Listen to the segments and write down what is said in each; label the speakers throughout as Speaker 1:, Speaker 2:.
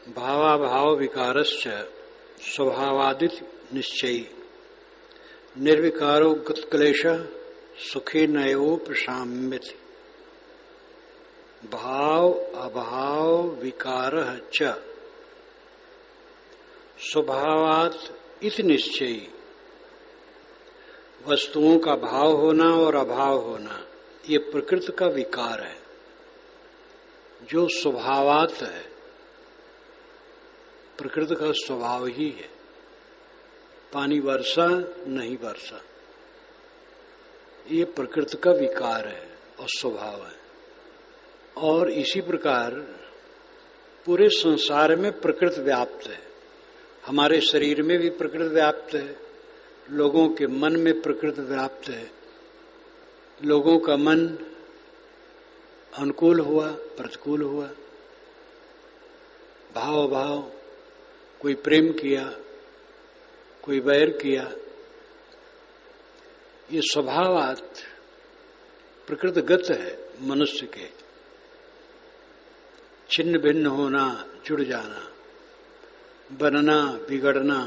Speaker 1: भावाभाव विकारश्च स्वभावादित निश्चयी निर्विकारो गतक्लेश सुखे नयोपशाम्यति। भाव अभाव विकारः च स्वभावात् इति निश्चयी। वस्तुओं का भाव होना और अभाव होना ये प्रकृति का विकार है जो स्वभावात है, प्रकृति का स्वभाव ही है। पानी वर्षा नहीं वर्षा, ये प्रकृति का विकार है और स्वभाव है। और इसी प्रकार पूरे संसार में प्रकृति व्याप्त है। हमारे शरीर में भी प्रकृति व्याप्त है, लोगों के मन में प्रकृति व्याप्त है। लोगों का मन अनुकूल हुआ, प्रतिकूल हुआ, भाव भाव, कोई प्रेम किया, कोई वैर किया। ये स्वभावात प्रकृतिगत है मनुष्य के। छिन्न भिन्न होना, जुड़ जाना, बनना, बिगड़ना,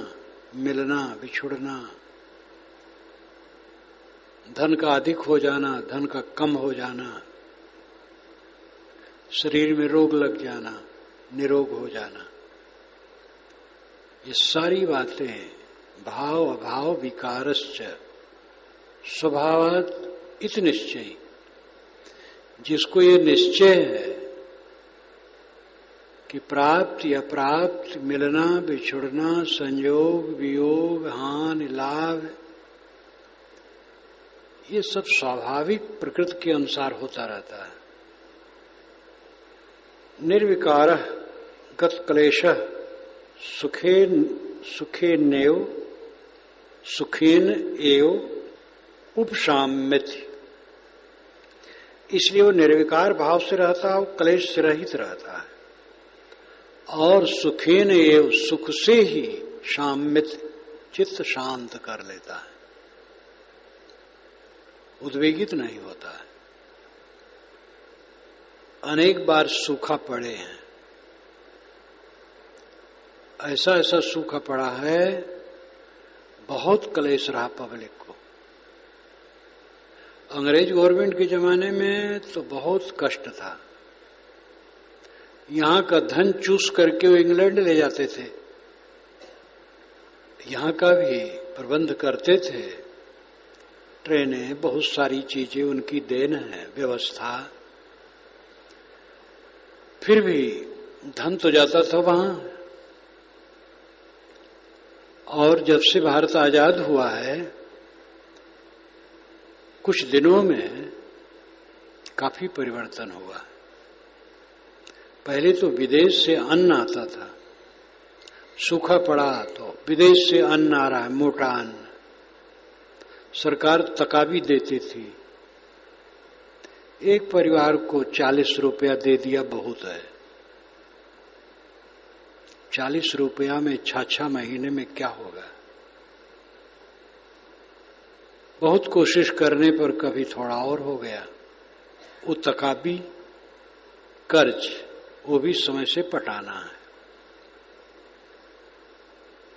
Speaker 1: मिलना, बिछुड़ना, धन का अधिक हो जाना, धन का कम हो जाना, शरीर में रोग लग जाना, निरोग हो जाना, ये सारी बातें भाव अभाव विकारश्च स्वभावात् इति निश्चयी। जिसको ये निश्चय है कि प्राप्त या प्राप्त, मिलना, बिछुड़ना, संयोग, वियोग, हानि, लाभ, ये सब स्वाभाविक प्रकृति के अनुसार होता रहता है। निर्विकारः गतक्लेशः सुखेन एव उपशाम्यति। इसलिए वो निर्विकार भाव से रहता है, वो क्लेश से रहित रहता है और सुखेन एव, सुख से ही शाम्यति, चित्त शांत कर लेता है, उद्वेगित नहीं होता है। अनेक बार सूखा पड़े हैं, ऐसा ऐसा सूखा पड़ा है, बहुत क्लेश रहा पब्लिक को। अंग्रेज गवर्नमेंट के जमाने में तो बहुत कष्ट था। यहां का धन चूस करके वो इंग्लैंड ले जाते थे, यहां का भी प्रबंध करते थे। ट्रेनें, बहुत सारी चीजें उनकी देन है, व्यवस्था। फिर भी धन तो जाता था वहां। और जब से भारत आजाद हुआ है, कुछ दिनों में काफी परिवर्तन हुआ। पहले तो विदेश से अन्न आता था, सूखा पड़ा तो विदेश से अन्न आ रहा है, मोटा अन्न। सरकार तकाबी देती थी, एक परिवार को 40 रुपया दे दिया, बहुत है। 40 रुपया में 6 महीने में क्या होगा। बहुत कोशिश करने पर कभी थोड़ा और हो गया। वो तकाबी कर्ज, वो भी समय से पटाना है।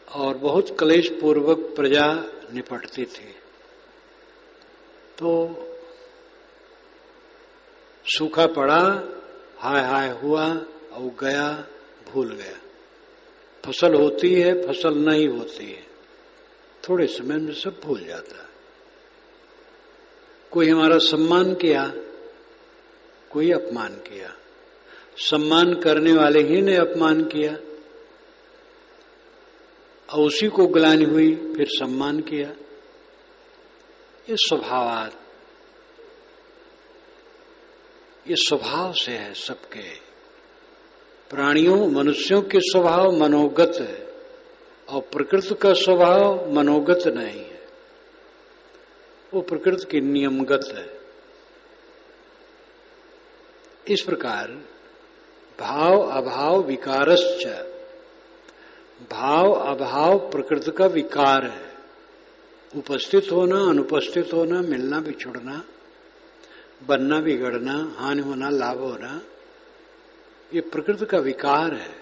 Speaker 1: और बहुत क्लेश पूर्वक प्रजा निपटती थी। तो सूखा पड़ा, हाय हाय हुआ और गया, भूल गया। फसल होती है, फसल नहीं होती है, थोड़े समय में सब भूल जाता है। कोई हमारा सम्मान किया, कोई अपमान किया। सम्मान करने वाले ही ने अपमान किया और उसी को ग्लानि हुई, फिर सम्मान किया। ये स्वभावात, ये स्वभाव से है सबके। प्राणियों, मनुष्यों के स्वभाव मनोगत है और प्रकृति का स्वभाव मनोगत नहीं है, वो प्रकृति के नियमगत है। इस प्रकार भाव अभाव विकारश्च, भाव अभाव प्रकृति का विकार है। उपस्थित होना, अनुपस्थित होना, मिलना, बिछुड़ना, बनना, बिगड़ना, हानि होना, लाभ होना, ये प्रकृति का विकार है।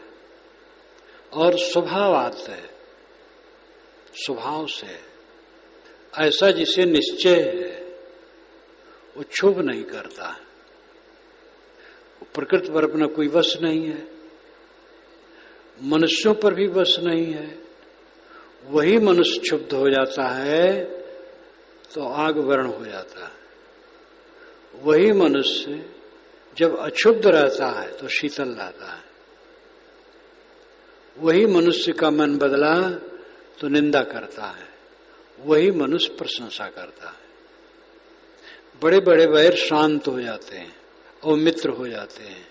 Speaker 1: और स्वभावात है, स्वभाव से। ऐसा जिसे निश्चय है वो क्षोभ नहीं करता, प्रकृति पर अपना कोई वश नहीं है, मनुष्यों पर भी वश नहीं है। वही मनुष्य क्षुब्ध हो जाता है तो आग वर्ण हो जाता है। वही मनुष्य जब अक्षुब्ध रहता है तो शीतल रहता है। वही मनुष्य का मन बदला तो निंदा करता है, वही मनुष्य प्रशंसा करता है। बड़े बड़े वैर शांत हो जाते हैं और मित्र हो जाते हैं।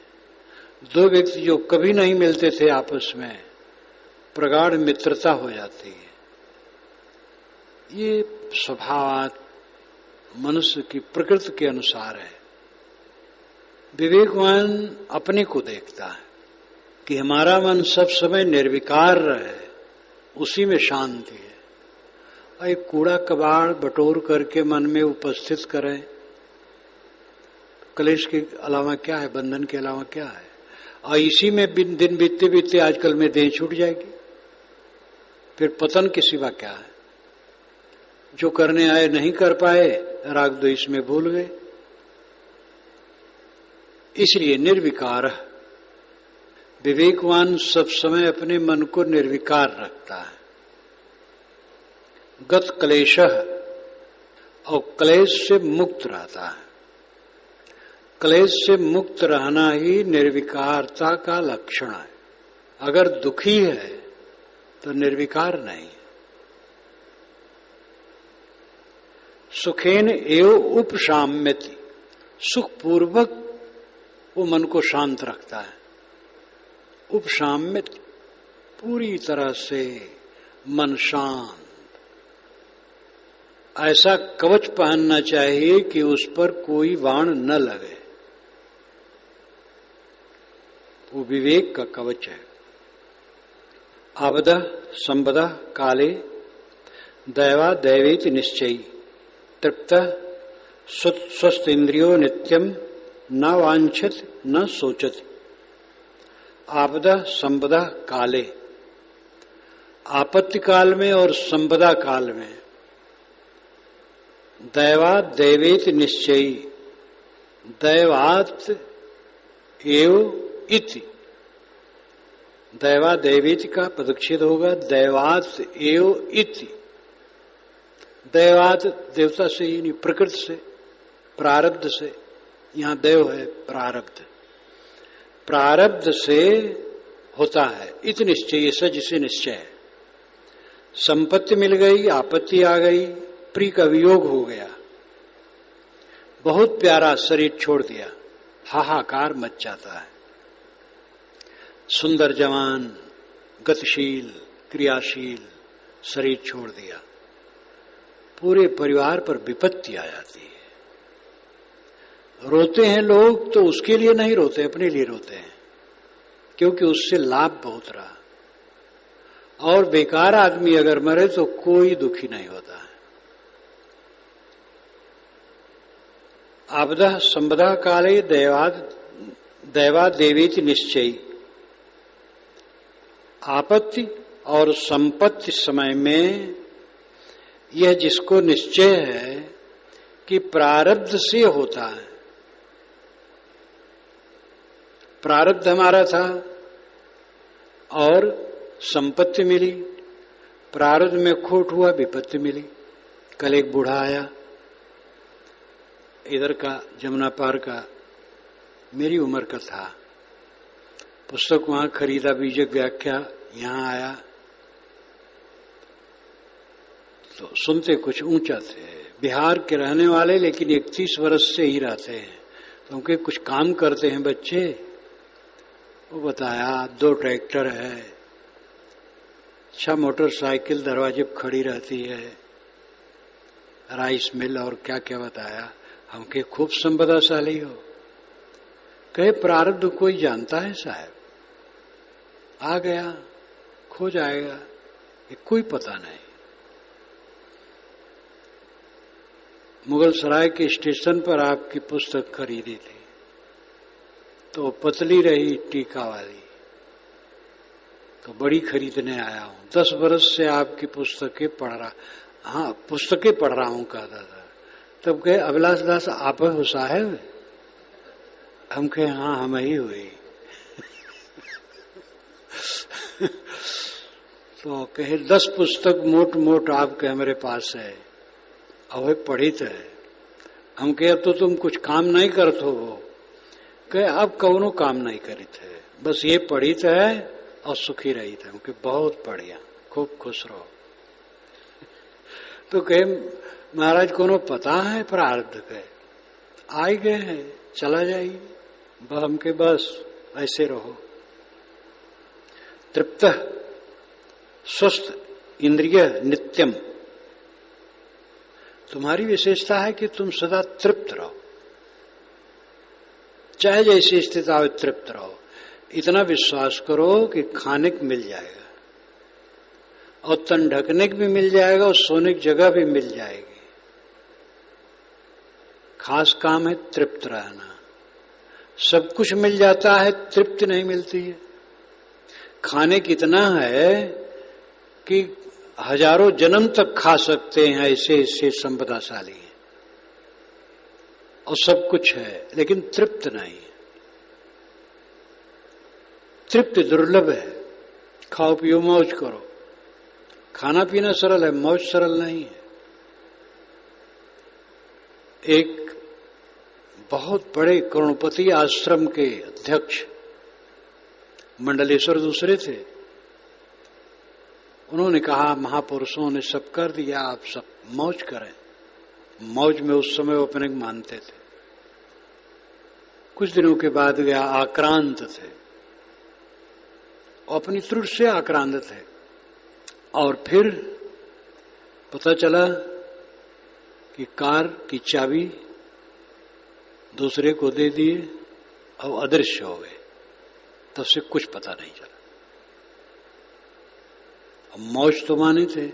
Speaker 1: दो व्यक्ति जो कभी नहीं मिलते थे आपस में, प्रगाढ़ मित्रता हो जाती है। ये स्वभाव मनुष्य की प्रकृति के अनुसार है। विवेकवान अपने को देखता है कि हमारा मन सब समय निर्विकार रहे, उसी में शांति है। और एक कूड़ा कबाड़ बटोर करके मन में उपस्थित करें, कलेश के अलावा क्या है, बंधन के अलावा क्या है। और इसी में दिन बीतते बीतते आजकल में देह छूट जाएगी, फिर पतन के सिवा क्या है। जो करने आए नहीं कर पाए, राग द्वेष में भूल गए। इसलिए निर्विकार, विवेकवान सब समय अपने मन को निर्विकार रखता है। गत क्लेश, और क्लेश से मुक्त रहता है। क्लेश से मुक्त रहना ही निर्विकारता का लक्षण है। अगर दुखी है तो निर्विकार नहीं। सुखेन एव उपशाम्यति, सुखपूर्वक वो मन को शांत रखता है। उपशाम्यति, पूरी तरह से मन शांत। ऐसा कवच पहनना चाहिए कि उस पर कोई बाण न लगे। वो विवेक का कवच है। आपदा संपदा काले दैवा दैवेति निश्चयी तृप्त स्वस्थ इंद्रियो नित्यम न वांछित न सोचत। आपदा संपदा काले, आपत्ति काल में और संपदा काल में दैवात दैवेति निश्चयी, दैवात एव इति, दैवा दैवेति का पदच्छेद होगा दैवात एव इति। दैवात देवता से ही नहीं, प्रकृति से, प्रारब्ध से। यहां देव है, प्रारब्ध, प्रारब्ध से होता है। इति निश्चय, ऐसा जिसे निश्चय है। संपत्ति मिल गई, आपत्ति आ गई, प्रिय का वियोग हो गया, बहुत प्यारा शरीर छोड़ दिया, हाहाकार मच जाता है। सुंदर जवान, गतिशील, क्रियाशील शरीर छोड़ दिया, पूरे परिवार पर विपत्ति आ जाती है। रोते हैं लोग तो उसके लिए नहीं रोते, अपने लिए रोते हैं, क्योंकि उससे लाभ बहुत रहा। और बेकार आदमी अगर मरे तो कोई दुखी नहीं होता है। आपदा संपदा काले दैवा देवेति निश्चयी, आपत्ति और संपत्ति समय में यह जिसको निश्चय है कि प्रारब्ध से होता है। प्रारब्ध हमारा था और संपत्ति मिली, प्रारब्ध में खोट हुआ, विपत्ति मिली। कल एक बूढ़ा आया, इधर का जमुना पार का, मेरी उम्र का था, पुस्तक वहां खरीदा, बीजक व्याख्या, यहां आया तो सुनते कुछ ऊंचा थे। बिहार के रहने वाले, लेकिन 31 वर्ष से ही रहते हैं, तो उनके कुछ काम करते हैं बच्चे। वो बताया 2 ट्रैक्टर है, 6 मोटरसाइकिल दरवाजे पर खड़ी रहती है, राइस मिल और क्या क्या बताया। हमके खूब संपदाशाली हो। कहे प्रारब्ध कोई जानता है साहब, आ गया खो जाएगा, ये कोई पता नहीं। मुगल सराय के स्टेशन पर आपकी पुस्तक खरीदी थी तो पतली रही टीका वाली, तो बड़ी खरीदने आया हूं, 10 बरस से आपकी पुस्तकें पढ़ रहा, हाँ पुस्तकें पढ़ रहा हूं कहता था। तब कहे अभिलाष दास आप हो साहेब? हम कहे हाँ हम ही हुए। तो कहे 10 पुस्तक मोट मोट आपके मेरे पास है, अब पढ़ित है। हम कहे तो तुम कुछ काम नहीं करत हो? कहे अब कौनो काम नहीं करित है, बस ये पढ़ित है और सुखी रही थे। हम कहे बहुत बढ़िया, खूब खुश रहो। तो कहे महाराज कोनो पता है प्रारब्ध के? आए गए हैं, चला जाइए। हम के बस ऐसे रहो। तृप्त स्वस्थ इंद्रिय नित्यम, तुम्हारी विशेषता है कि तुम सदा तृप्त रहो, चाहे जैसी स्थिति आवे तृप्त रहो। इतना विश्वास करो कि खाने को मिल जाएगा और तन ढकने को भी मिल जाएगा और सोने की जगह भी मिल जाएगी। खास काम है तृप्त रहना। सब कुछ मिल जाता है, तृप्ति नहीं मिलती है। खाने कितना है कि हजारों जन्म तक खा सकते हैं, ऐसे ऐसे संपदाशाली हैं और सब कुछ है, लेकिन तृप्त नहीं है। तृप्ति दुर्लभ है। खाओ पियो मौज करो। खाना पीना सरल है, मौज सरल नहीं है। एक बहुत बड़े करोड़पति आश्रम के अध्यक्ष मंडलेश्वर दूसरे थे। उन्होंने कहा महापुरुषों ने सब कर दिया, आप सब मौज करें। मौज में उस समय वो अपने मानते थे। कुछ दिनों के बाद गया, आक्रांत थे, अपनी त्रुटि से आक्रांत थे। और फिर पता चला कि कार की चाबी दूसरे को दे दिए और अदृश्य हो गए। तब से कुछ पता नहीं चला। मौज तो माने थे,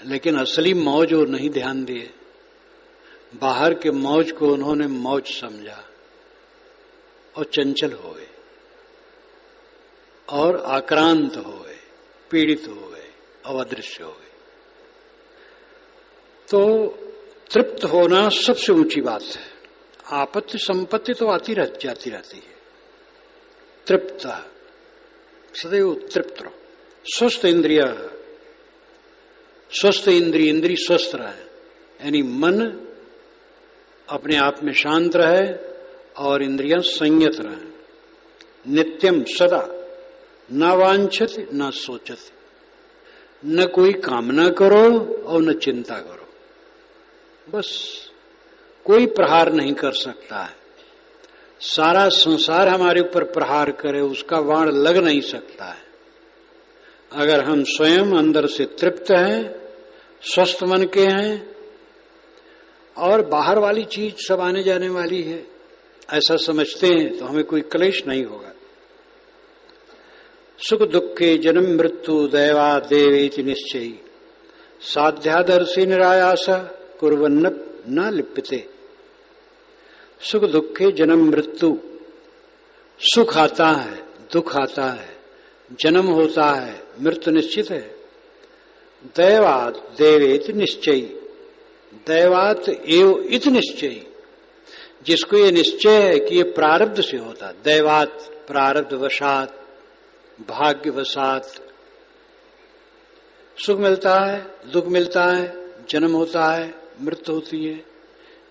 Speaker 1: लेकिन असली मौज और नहीं ध्यान दिए। बाहर के मौज को उन्होंने मौज समझा और चंचल हो गए और आक्रांत हो गए, पीड़ित हो गए और अदृश्य हो गए। तो तृप्त होना सबसे ऊंची बात है। आपत्ति संपत्ति तो आती जाती रहती है। तृप्त, सदैव तृप्त रहो। स्वस्थ इंद्रिय, स्वस्थ इंद्रिय स्वस्थ रहे, यानी मन अपने आप में शांत रहे और इंद्रियां संयत रहे। नित्यम सदा, न वांछत न सोचत, न कोई कामना करो और न चिंता करो। बस कोई प्रहार नहीं कर सकता है। सारा संसार हमारे ऊपर प्रहार करे, उसका बाण लग नहीं सकता है। अगर हम स्वयं अंदर से तृप्त हैं, स्वस्थ मन के हैं और बाहर वाली चीज सब आने जाने वाली है ऐसा समझते हैं, तो हमें कोई क्लेश नहीं होगा। सुख दुखे जन्म मृत्यु दैवा देवेति निश्चयी, साध्यादर्शी निरायास कुर्वन्न न लिप्यते। सुख दुखे जन्म मृत्यु, सुख आता है, दुख आता है, जन्म होता है, मृत्यु निश्चित है। दैवात देवेत निश्चयी, दैवात एव इत निश्चयी, जिसको ये निश्चय है कि ये प्रारब्ध से होता है। दैवात प्रारब्ध वशात, भाग्य वशात सुख मिलता है, दुख मिलता है, जन्म होता है, मृत्यु होती है।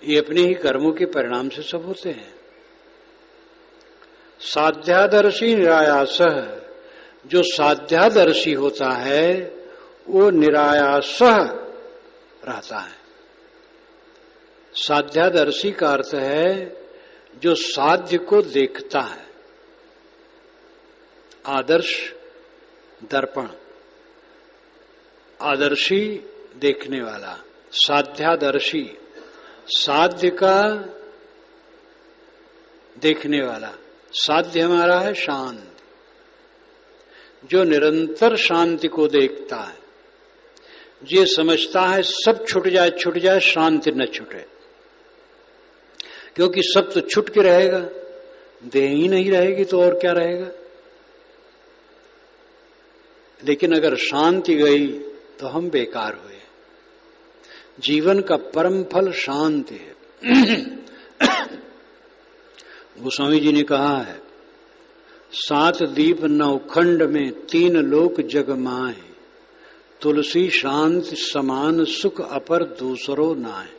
Speaker 1: ये अपने ही कर्मों के परिणाम से सब होते हैं। साध्यादर्शी निरायास, जो साध्यादर्शी होता है वो निरायास रहता है। साध्यादर्शी का अर्थ है जो साध्य को देखता है। आदर्श दर्पण, आदर्शी देखने वाला, साध्यादर्शी साध्य का देखने वाला। साध्य हमारा है शांत, जो निरंतर शांति को देखता है, ये समझता है सब छूट जाए शांति न छूटे, क्योंकि सब तो छूट के रहेगा, देह ही नहीं रहेगी तो और क्या रहेगा। लेकिन अगर शांति गई तो हम बेकार हुए। जीवन का परम फल शांति है। गोस्वामी जी ने कहा है, 7 दीप 9 खंड में 3 लोक जग माए, तुलसी शांति समान सुख अपर दूसरो नाए।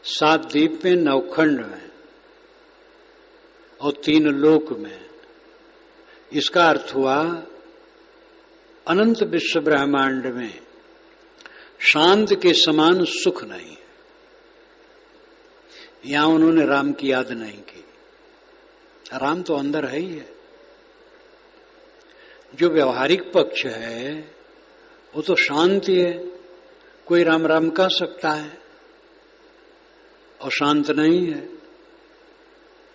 Speaker 1: 7 दीप में 9 खंड में और 3 लोक में। इसका अर्थ हुआ अनंत विश्व ब्रह्मांड में शांत के समान सुख नहीं है। यहां उन्होंने राम की याद नहीं की। राम तो अंदर है ही है। जो व्यवहारिक पक्ष है वो तो शांति है। कोई राम राम कह सकता है और शांत नहीं है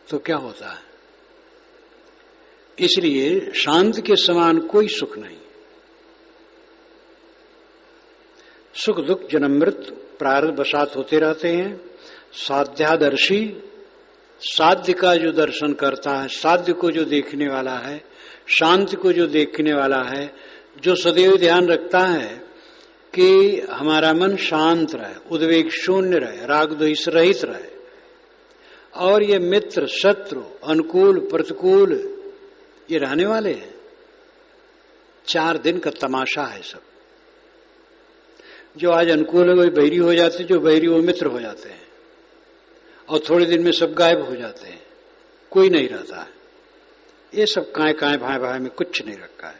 Speaker 1: तो क्या होता है? इसलिए शांत के समान कोई सुख नहीं। सुख दुख जन्म मृत्यु प्रारब्ध बसात होते रहते हैं। साध्यादर्शी, साध्य का जो दर्शन करता है, साध्य को जो देखने वाला है, शांति को जो देखने वाला है, जो सदैव ध्यान रखता है कि हमारा मन शांत रहे, उद्वेग शून्य रहे, राग द्वेष रहित रहे, और ये मित्र शत्रु अनुकूल प्रतिकूल ये रहने वाले हैं। 4 दिन का तमाशा है सब। जो आज अनुकूल है वही बैरी हो जाते, जो बैरी वो मित्र हो जाते हैं, और थोड़े दिन में सब गायब हो जाते हैं, कोई नहीं रहता है। ये सब काए काए भाई भाई में कुछ नहीं रखा है।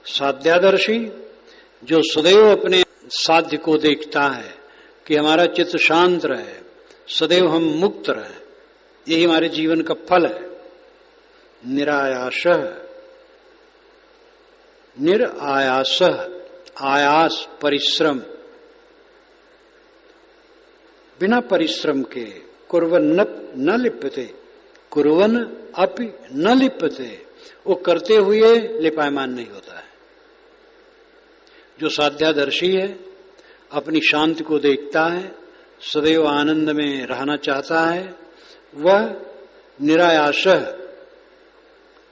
Speaker 1: साध्यादर्शी जो सदैव अपने साध्य को देखता है कि हमारा चित्त शांत रहे, सदैव हम मुक्त रहे, यही हमारे जीवन का फल है। निरायासः, निरायासः आयास परिश्रम, बिना परिश्रम के कुर्वन् न लिप्यते, कुर्वन् अपि न लिप्यते, वो करते हुए लिपायमान नहीं होता है। जो साध्यादर्शी है, अपनी शांति को देखता है, सदैव आनंद में रहना चाहता है, वह निरायासः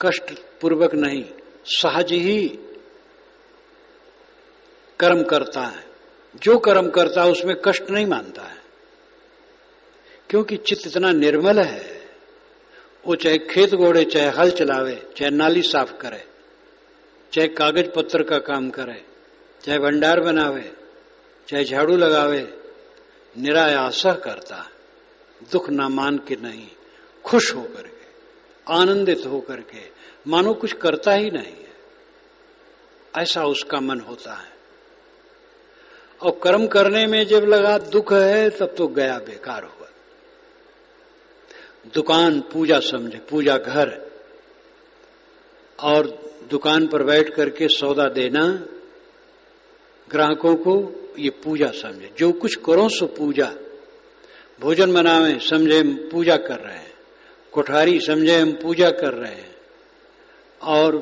Speaker 1: कष्ट पूर्वक नहीं, सहज ही कर्म करता है। जो कर्म करता है उसमें कष्ट नहीं मानता है, क्योंकि चित्त इतना निर्मल है। वो चाहे खेत गोड़े, चाहे हल चलावे, चाहे नाली साफ करे, चाहे कागज पत्तर का काम करे, चाहे भंडार बनावे, चाहे झाड़ू लगावे, निरायासः करता है, दुख ना मान के नहीं, खुश होकर के, आनंदित होकर के, मानो कुछ करता ही नहीं है, ऐसा उसका मन होता है। और कर्म करने में जब लगा दुख है तब तो गया, बेकार हुआ। दुकान पूजा समझे, पूजा घर, और दुकान पर बैठ करके सौदा देना ग्राहकों को, ये पूजा समझे। जो कुछ करो सो पूजा। भोजन बनावे समझे हम पूजा कर रहे हैं, कोठारी समझे हम पूजा कर रहे हैं, और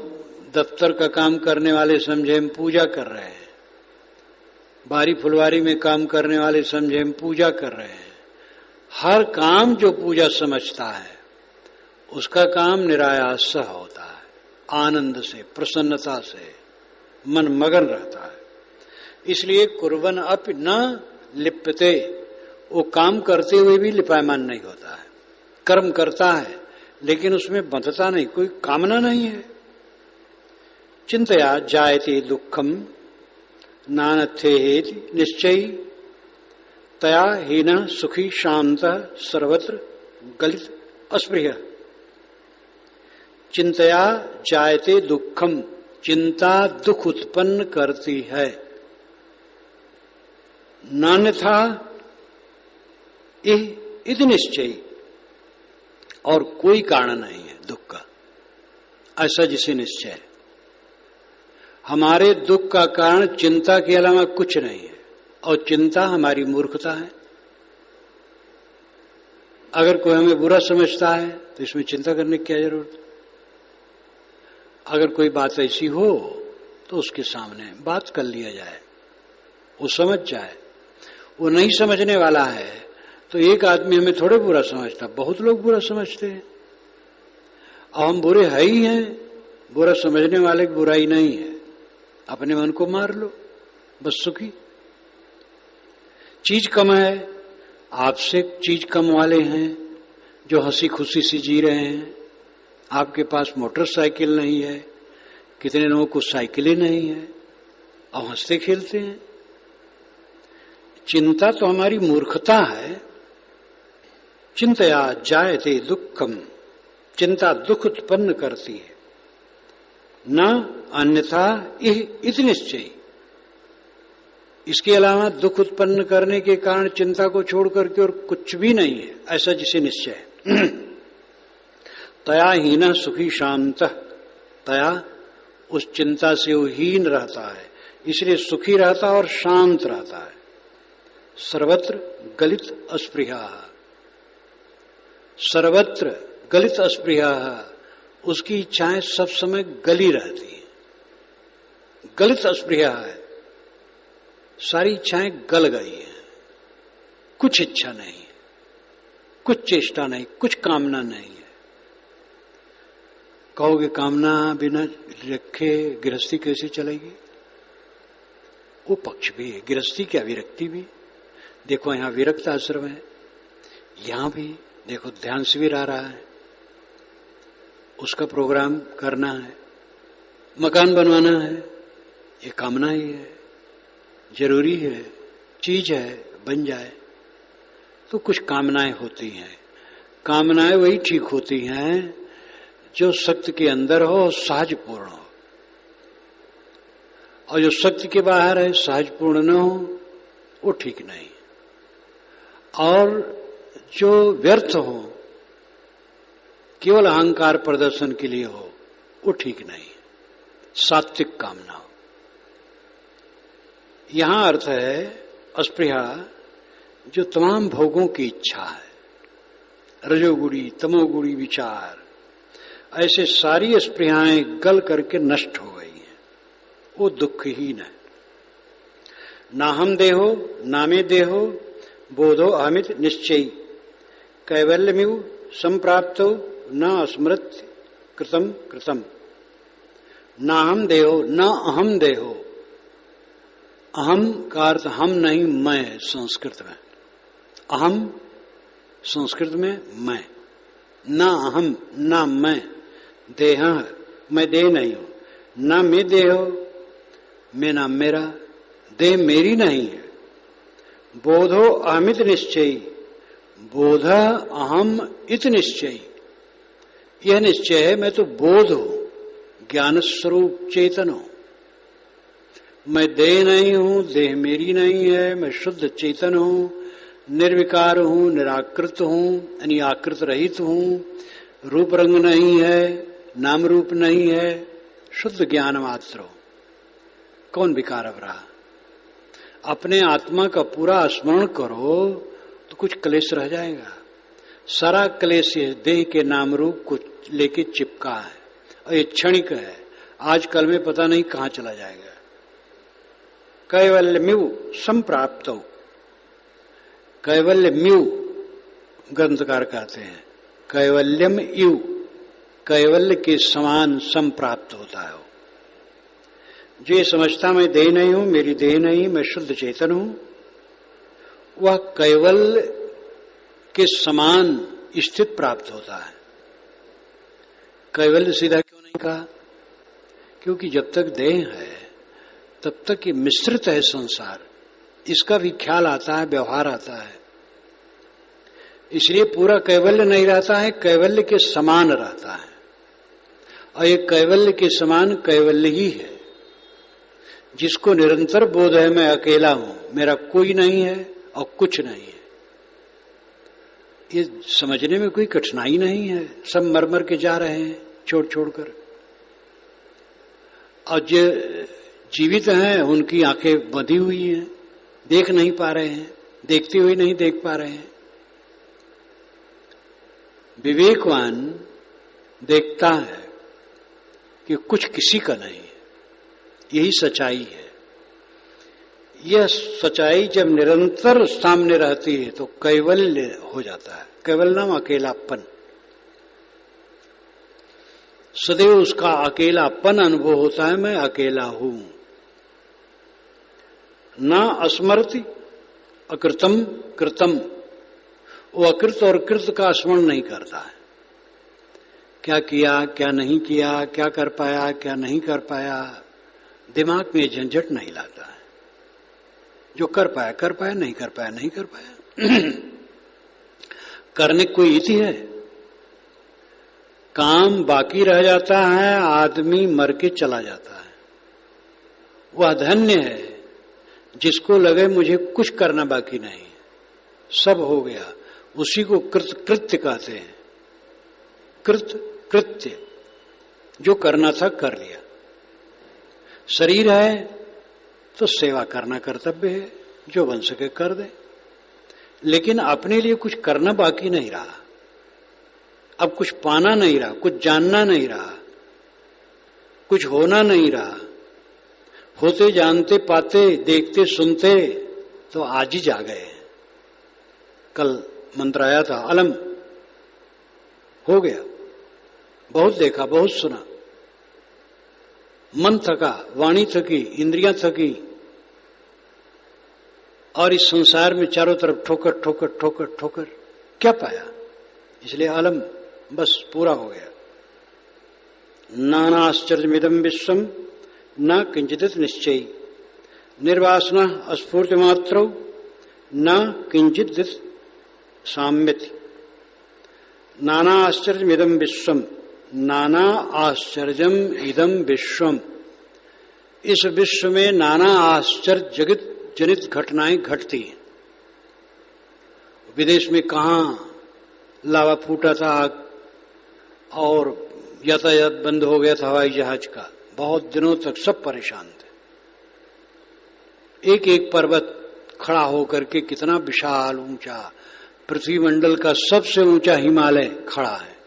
Speaker 1: दफ्तर का काम करने वाले समझे हम पूजा कर रहे हैं, बारी फुलवारी में काम करने वाले समझे हम पूजा कर रहे हैं। हर काम जो पूजा समझता है उसका काम निरायास होता है, आनंद से, प्रसन्नता से मन मगन रहता है। इसलिए कुर्वन् अपि न लिप्यते, वो काम करते हुए भी लिपायमान नहीं होता है। कर्म करता है लेकिन उसमें बंधता नहीं, कोई कामना नहीं है। चिंतया जायते दुखम नानथेहेति निश्चयी, तया हीन सुखी शांत सर्वत्र गलित अस्पृह। चिंतया जायते दुखम, चिंता दुख उत्पन्न करती है। नान्यथा इति निश्चयी, और कोई कारण नहीं है दुख का, ऐसा जिसे निश्चय है। हमारे दुख का कारण चिंता के अलावा कुछ नहीं है, और चिंता हमारी मूर्खता है। अगर कोई हमें बुरा समझता है तो इसमें चिंता करने की क्या जरूरत है? अगर कोई बात ऐसी हो तो उसके सामने बात कर लिया जाए, वो समझ जाए। वो नहीं समझने वाला है तो एक आदमी हमें थोड़े बुरा समझता, बहुत लोग बुरा समझते हैं, और हम बुरे है ही हैं। बुरा समझने वाले की बुराई नहीं है, अपने मन को मार लो, बस सुखी। चीज कम है, आपसे चीज कम वाले हैं जो हंसी खुशी से जी रहे हैं। आपके पास मोटरसाइकिल नहीं है, कितने लोगों को साइकिलें नहीं है और हंसते खेलते हैं। चिंता तो हमारी मूर्खता है। चिंतया जायते दुखम, चिंता दुख उत्पन्न करती है। न अन्यथा इति निश्चय, इसके अलावा दुख उत्पन्न करने के कारण चिंता को छोड़ करके और कुछ भी नहीं है, ऐसा जिसे निश्चय है। तया हीन सुखी शांत, तया उस चिंता से वो हीन रहता है, इसलिए सुखी रहता और शांत रहता है। सर्वत्र गलित अस्पृहा, सर्वत्र गलित अस्पृहा, उसकी इच्छाएं सब समय गली रहती हैं। गलित अस्पृहा है, सारी इच्छाएं गल गई हैं, कुछ इच्छा नहीं है, कुछ चेष्टा नहीं, कुछ कामना नहीं है। कहोगे कामना बिना रखे गृहस्थी कैसे चलेगी? वो पक्ष भी है, गृहस्थी क्या विरक्ति भी। देखो यहां विरक्त आश्रम है, यहां भी देखो ध्यान शिविर आ रहा है, उसका प्रोग्राम करना है, मकान बनवाना है, ये कामना ही है, जरूरी है, चीज है, बन जाए। तो कुछ कामनाएं होती हैं, कामनाएं वही ठीक होती हैं जो शक्ति के अंदर हो और सहजपूर्ण हो, और जो शक्ति के बाहर है, सहजपूर्ण न हो, वो ठीक नहीं। और जो व्यर्थ हो, केवल अहंकार प्रदर्शन के लिए हो, वो ठीक नहीं। सात्विक कामना हो। यहां अर्थ है अस्पृहा, जो तमाम भोगों की इच्छा है, रजोगुणी तमोगुणी विचार, ऐसे सारी स्पृहाएं गल करके नष्ट हो गई हैं, वो दुखहीन है। ना हम देहो नामे देहो बोधो अहमित निश्चय, कैवल्यमिव संप्राप्तो न स्मृत कृतम कृतम। ना हम देहो, न अहम देहो, अहम का अर्थ हम नहीं, मैं संस्कृत में, अहम संस्कृत में मैं, न अहम न मैं, देह मैं देह नहीं हूं, न मैं देह हो, मैं ना मेरा, देह मेरी नहीं है। बोधो अहमित निश्चय, बोध अहम इत निश्चय, यह निश्चय है मैं तो बोध हूं, ज्ञान स्वरूप चेतन हूं। मैं देह नहीं हूं, देह मेरी नहीं है, मैं शुद्ध चेतन हूं, निर्विकार हूं, निराकृत हूं, यानी आकृत रहित हूं, रूप रंग नहीं है, नाम रूप नहीं है, शुद्ध ज्ञान मात्र हो। कौन विकार अब रहा? अपने आत्मा का पूरा स्मरण करो तो कुछ क्लेश रह जाएगा। सारा क्लेश देह के नाम रूप को लेके चिपका है और ये क्षणिक है, आजकल में पता नहीं कहां चला जाएगा। कैवल्यम्यु संप्राप्तो, कैवल्यम्यु ग्रंथकार कहते हैं, कैवल्यम यु, कैवल्य के समान संप्राप्त होता है। जो ये समझता मैं देह नहीं हूं, मेरी देह नहीं, मैं शुद्ध चेतन हूं, वह कैवल्य के समान स्थित प्राप्त होता है। कैवल्य सीधा क्यों नहीं कहा? क्योंकि जब तक देह है तब तक ये मिश्रित है संसार, इसका भी ख्याल आता है, व्यवहार आता है, इसलिए पूरा कैवल्य नहीं रहता है, कैवल्य के समान रहता है। और ये कैवल्य के समान कैवल्य ही है, जिसको निरंतर बोध है मैं अकेला हूं, मेरा कोई नहीं है और कुछ नहीं है। ये समझने में कोई कठिनाई नहीं है, सब मर मर के जा रहे हैं छोड़ छोड़ कर। और जो जीवित हैं उनकी आंखें बंधी हुई हैं, देख नहीं पा रहे हैं, देखते हुए नहीं देख पा रहे हैं। विवेकवान देखता है कि कुछ किसी का नहीं है, यही सच्चाई है। यह सच्चाई जब निरंतर सामने रहती है तो कैवल्य हो जाता है। कैवल्य नाम अकेलापन। सदैव उसका अकेलापन अनुभव होता है, मैं अकेला हूं। ना अस्मरति अकृतम कृतम, वो अकृत और कृत का स्मरण नहीं करता है। क्या किया, क्या नहीं किया, क्या कर पाया, क्या नहीं कर पाया, दिमाग में झंझट नहीं लाता है। जो कर पाया कर पाया, नहीं कर पाया नहीं कर पाया। करने की कोई इति है? काम बाकी रह जाता है, आदमी मर के चला जाता है। वह धन्य है जिसको लगे मुझे कुछ करना बाकी नहीं, सब हो गया। उसी को कृत्य कहते हैं। कृत्य, जो करना था कर लिया। शरीर है तो सेवा करना कर्तव्य है, जो बन सके कर दे। लेकिन अपने लिए कुछ करना बाकी नहीं रहा, अब कुछ पाना नहीं रहा, कुछ जानना नहीं रहा, कुछ होना नहीं रहा। होते जानते पाते देखते सुनते तो आज ही जा गए। कल मंत्र आया था, अलम हो गया। बहुत देखा, बहुत सुना, मन थका, वाणी थकी, इंद्रियां थकी, और इस संसार में चारों तरफ ठोकर ठोकर ठोकर ठोकर, क्या पाया? इसलिए अलम, बस पूरा हो गया। नानाश्चर्यमिदं विश्वम न किंचित निश्चय, निर्वासना अस्फूर्ति मात्रौ न किंचित साम्यति। नाना आश्चर्यमिदं विश्वम, नाना आश्चर्यम इदम विश्वम, इस विश्व में नाना आश्चर्य जगत जनित घटनाएं घटती हैं। विदेश में कहां लावा फूटा था और यातायात बंद हो गया था हवाई जहाज का, बहुत दिनों तक सब परेशान थे। एक एक पर्वत खड़ा होकर के, कितना विशाल ऊंचा, पृथ्वी मंडल का सबसे ऊंचा हिमालय खड़ा है।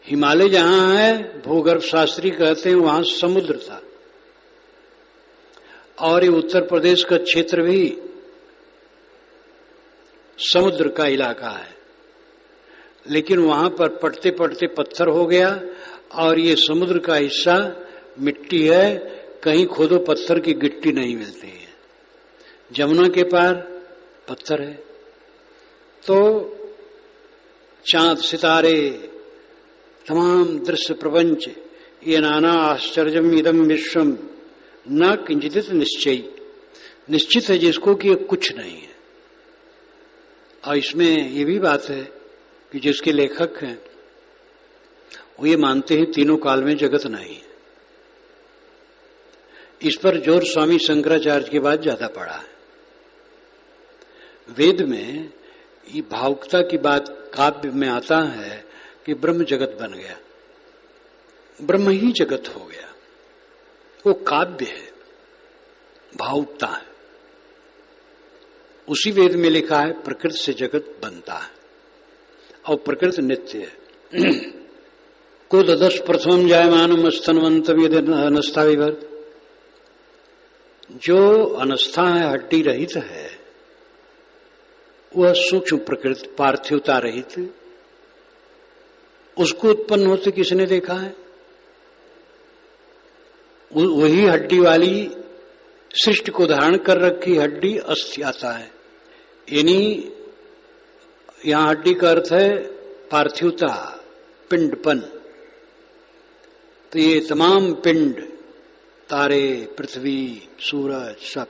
Speaker 1: हिमालय जहां है, भूगर्भ शास्त्री कहते हैं वहां समुद्र था, और ये उत्तर प्रदेश का क्षेत्र भी समुद्र का इलाका है। लेकिन वहां पर पड़ते पड़ते पत्थर हो गया, और ये समुद्र का हिस्सा मिट्टी है, कहीं खोदो पत्थर की गिट्टी नहीं मिलती है। जमुना के पार पत्थर है। तो चांद सितारे, तमाम दृश्य प्रपंच, ये नाना आश्चर्यम इदम विश्वम न किंचित निश्चय, निश्चित है जिसको कि कुछ नहीं है। और इसमें ये भी बात है कि जिसके लेखक हैं वो ये मानते हैं तीनों काल में जगत नहीं है। इस पर जोर स्वामी शंकराचार्य के बाद ज्यादा पड़ा है। वेद में ये भावुकता की बात काव्य में आता है कि ब्रह्म जगत बन गया, ब्रह्म ही जगत हो गया। वो काव्य है, भावुकता है। उसी वेद में लिखा है प्रकृति से जगत बनता है और प्रकृति नित्य है। को ददश प्रथम जायमानम स्तनवंतम यदि अनस्था विभर्त, जो अनस्था है, हड्डी रहित है, वह सूक्ष्म प्रकृति पार्थिवता रहित, उसको उत्पन्न होते किसने देखा है? वही हड्डी वाली सृष्टि को धारण कर रखी हड्डी अस्थि आता है। यानी यहां हड्डी का अर्थ है पार्थिवता, पिंडपन। तो ये तमाम पिंड, तारे, पृथ्वी, सूरज, सब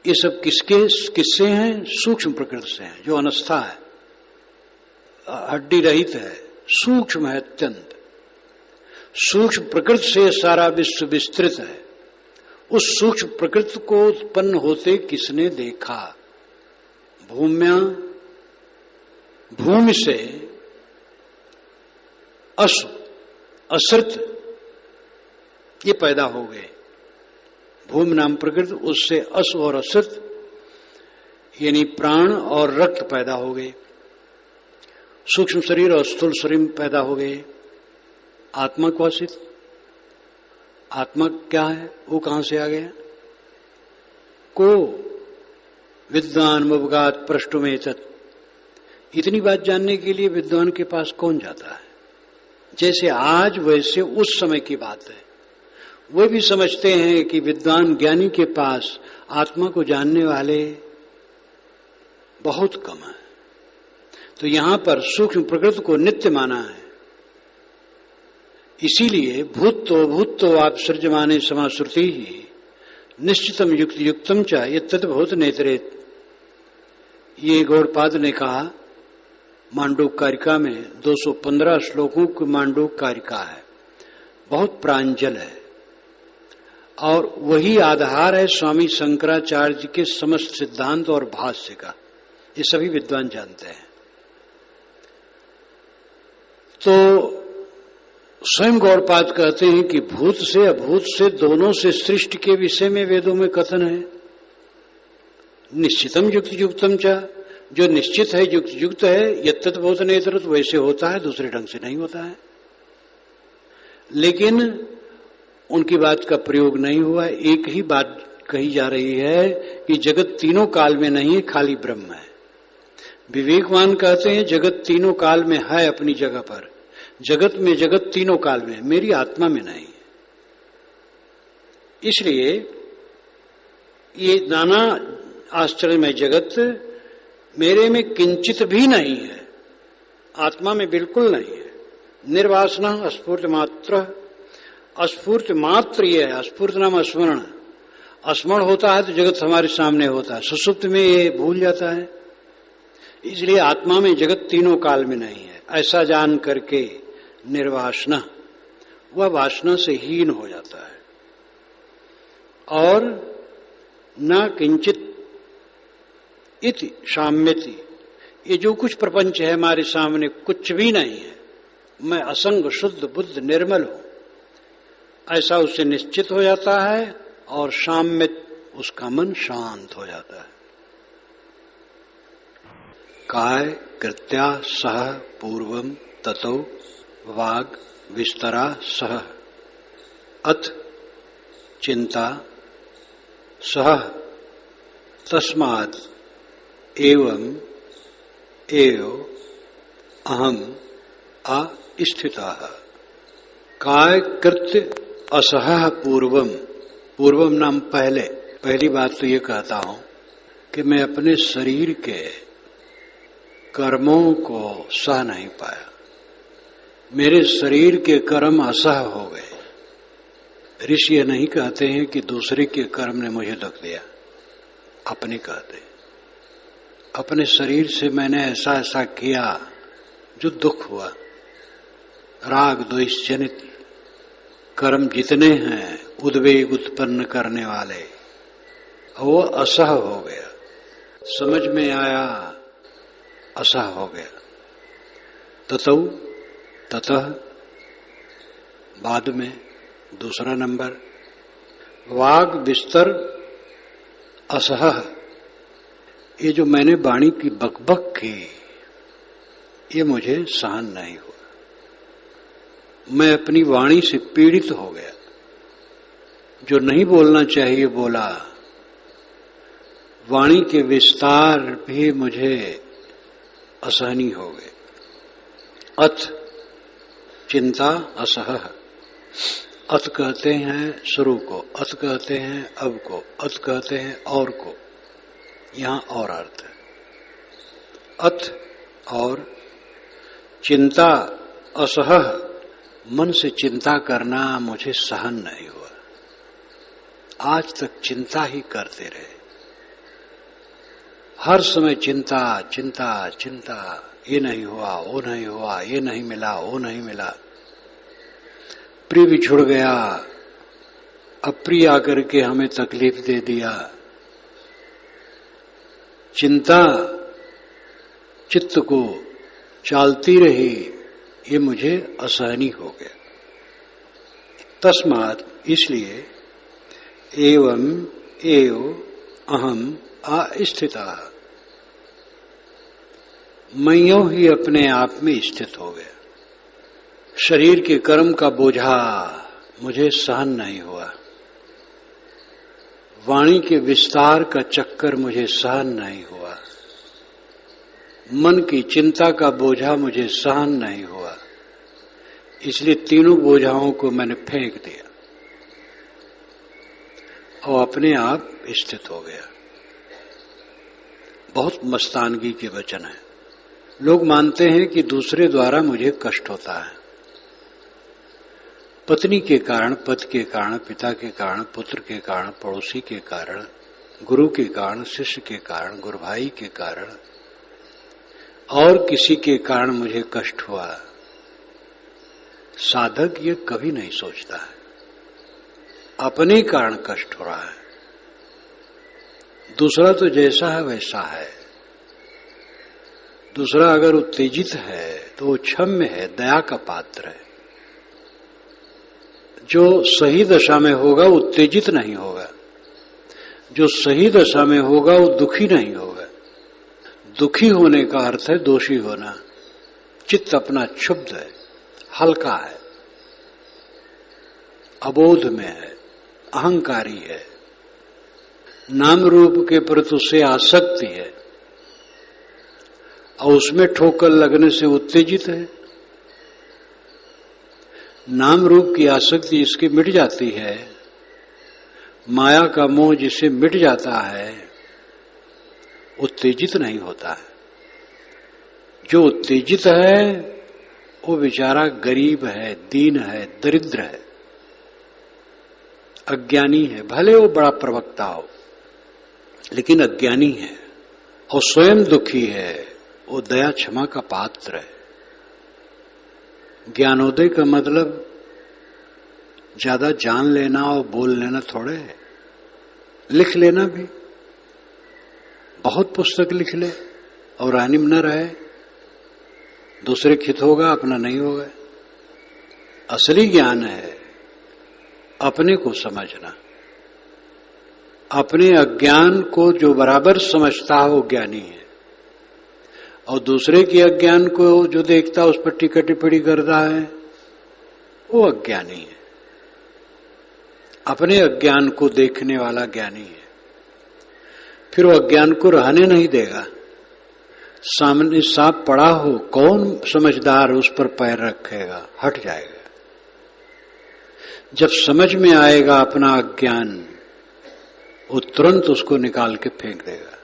Speaker 1: ये सब किससे हैं? सूक्ष्म प्रकृति से हैं, जो अनस्था है, हड्डी रहित है, सूक्ष्म है अत्यंत। सूक्ष्म प्रकृति से सारा विश्व विस्तृत है। उस सूक्ष्म प्रकृति को उत्पन्न होते किसने देखा? भूमि से असृत ये पैदा हो गए। भूमि नाम प्रकृति, उससे अस और असृत यानी प्राण और रक्त पैदा हो गए। सूक्ष्म शरीर और स्थूल शरीर पैदा हो गए। आत्मा को असित, आत्मा क्या है? वो कहां से आ गया? को विद्वान मुबगात पृष्ठमेतत्, इतनी बात जानने के लिए विद्वान के पास कौन जाता है? जैसे आज वैसे उस समय की बात है। वे भी समझते हैं कि विद्वान ज्ञानी के पास आत्मा को जानने वाले बहुत कम है। तो यहां पर सूक्ष्म प्रकृति को नित्य माना है। इसीलिए भूत्तो आप सृजमाने समाश्रुति ही निश्चितम युक्त युक्तम च यत्तद्भूत नेत्रेत। ये गौड़पाद ने कहा, मांडूक कारिका में 215 श्लोकों की मांडूक कारिका है, बहुत प्रांजल है और वही आधार है स्वामी शंकराचार्य जी के समस्त सिद्धांत और भाष्य का। ये सभी विद्वान जानते हैं। तो स्वयं गौड़पाद कहते हैं कि भूत से अभूत से दोनों से सृष्टि के विषय में वेदों में कथन है। निश्चितम युक्त युक्तम च, जो निश्चित है युक्त युक्त है, यत्तद्भूत नेत्र वैसे होता है, दूसरे ढंग से नहीं होता है। लेकिन उनकी बात का प्रयोग नहीं हुआ। एक ही बात कही जा रही है कि जगत तीनों काल में नहीं है, खाली ब्रह्म है। विवेकवान कहते हैं जगत तीनों काल में है अपनी जगह पर, जगत तीनों काल में, मेरी आत्मा में नहीं। इसलिए ये नाना आश्चर्यमय जगत मेरे में किंचित भी नहीं है, आत्मा में बिल्कुल नहीं है। निर्वासना अस्फूर्त मात्र, अस्फूर्त मात्र ये है। अस्फूर्त नाम स्मरण, स्मरण होता है तो जगत हमारे सामने होता है, सुसुप्त में ये भूल जाता है। इसलिए आत्मा में जगत तीनों काल में नहीं है। ऐसा जान करके निर्वासना, वह वासना से हीन हो जाता है। और न किंचित इति साम्यति, ये जो कुछ प्रपंच है हमारे सामने कुछ भी नहीं है, मैं असंग शुद्ध बुद्ध निर्मल हूं, ऐसा उससे निश्चित हो जाता है और साम्य उसका मन शांत हो जाता है। काय कृत्या सह पूर्वम ततो वाग विस्तरा सह अथ चिंता सह तस्मात् एवं एव अहम अस्थितः। काय कृत्य असह पूर्वम, पूर्वम नाम पहले। पहली बात तो ये कहता हूं कि मैं अपने शरीर के कर्मों को सह नहीं पाया। मेरे शरीर के कर्म असह हो गए। ऋषि ये नहीं कहते हैं कि दूसरे के कर्म ने मुझे दुख दिया, अपने कहते, अपने शरीर से मैंने ऐसा ऐसा किया जो दुख हुआ। राग द्वेष जनित कर्म जितने हैं उद्वेग उत्पन्न करने वाले, वो असह हो गया, समझ में आया, असह हो गया। ततः बाद में दूसरा नंबर वाग विस्तर असह। ये जो मैंने वाणी की बकबक की, ये मुझे सहन नहीं हुआ। मैं अपनी वाणी से पीड़ित हो गया, जो नहीं बोलना चाहिए बोला। वाणी के विस्तार भी मुझे असहनीय हो गए। अथ चिंता असह, अथ कहते हैं शुरू को, अथ कहते हैं अब को, अथ कहते हैं और को, यहां और अर्थ है। अथ और चिंता असह, मन से चिंता करना मुझे सहन नहीं हुआ। आज तक चिंता ही करते रहे, हर समय चिंता चिंता चिंता, ये नहीं हुआ, वो नहीं हुआ, ये नहीं मिला, वो नहीं मिला। प्रिय भी छुड़ गया, अप्रिय आकर के हमें तकलीफ दे दिया। चिंता चित्त को चालती रही, ये मुझे असहनीय हो गया। तस्मात् इसलिए एवं एव अहम अस्थितः, मैं यूं ही अपने आप में स्थित हो गया। शरीर के कर्म का बोझा मुझे सहन नहीं हुआ, वाणी के विस्तार का चक्कर मुझे सहन नहीं हुआ, मन की चिंता का बोझा मुझे सहन नहीं हुआ। इसलिए तीनों बोझाओं को मैंने फेंक दिया और अपने आप स्थित हो गया। बहुत मस्तानगी के वचन है। लोग मानते हैं कि दूसरे द्वारा मुझे कष्ट होता है, पत्नी के कारण, पति के कारण, पिता के कारण, पुत्र के कारण, पड़ोसी के कारण, गुरु के कारण, शिष्य के कारण, गुरु भाई के कारण और किसी के कारण मुझे कष्ट हुआ। साधक ये कभी नहीं सोचता है अपने कारण कष्ट हो रहा है। दूसरा तो जैसा है वैसा है। दूसरा अगर उत्तेजित है तो वो क्षम्य है, दया का पात्र है। जो सही दशा में होगा उत्तेजित नहीं होगा, जो सही दशा में होगा वो दुखी नहीं होगा। दुखी होने का अर्थ है दोषी होना। चित्त अपना क्षुब्ध है, हल्का है, अबोध में है, अहंकारी है, नाम रूप के प्रति उससे आसक्ति है और उसमें ठोकर लगने से उत्तेजित है। नाम रूप की आसक्ति इसकी मिट जाती है, माया का मोह जिसे मिट जाता है, उत्तेजित नहीं होता है। जो उत्तेजित है वो बेचारा गरीब है, दीन है, दरिद्र है, अज्ञानी है। भले वो बड़ा प्रवक्ता हो लेकिन अज्ञानी है और स्वयं दुखी है। वो दया क्षमा का पात्र है। ज्ञानोदय का मतलब ज्यादा जान लेना और बोल लेना थोड़े है। लिख लेना भी, बहुत पुस्तक लिख ले और रानिम न रहे, दूसरे खित होगा, अपना नहीं होगा। असली ज्ञान है अपने को समझना। अपने अज्ञान को जो बराबर समझता है वो ज्ञानी है, और दूसरे के अज्ञान को जो देखता है उस पर टीका टिप्पणी करता है वो अज्ञानी है। अपने अज्ञान को देखने वाला ज्ञानी है। फिर वो अज्ञान को रहने नहीं देगा। सामने सांप पड़ा हो, कौन समझदार उस पर पैर रखेगा? हट जाएगा। जब समझ में आएगा अपना अज्ञान, वो तुरंत उसको निकाल के फेंक देगा।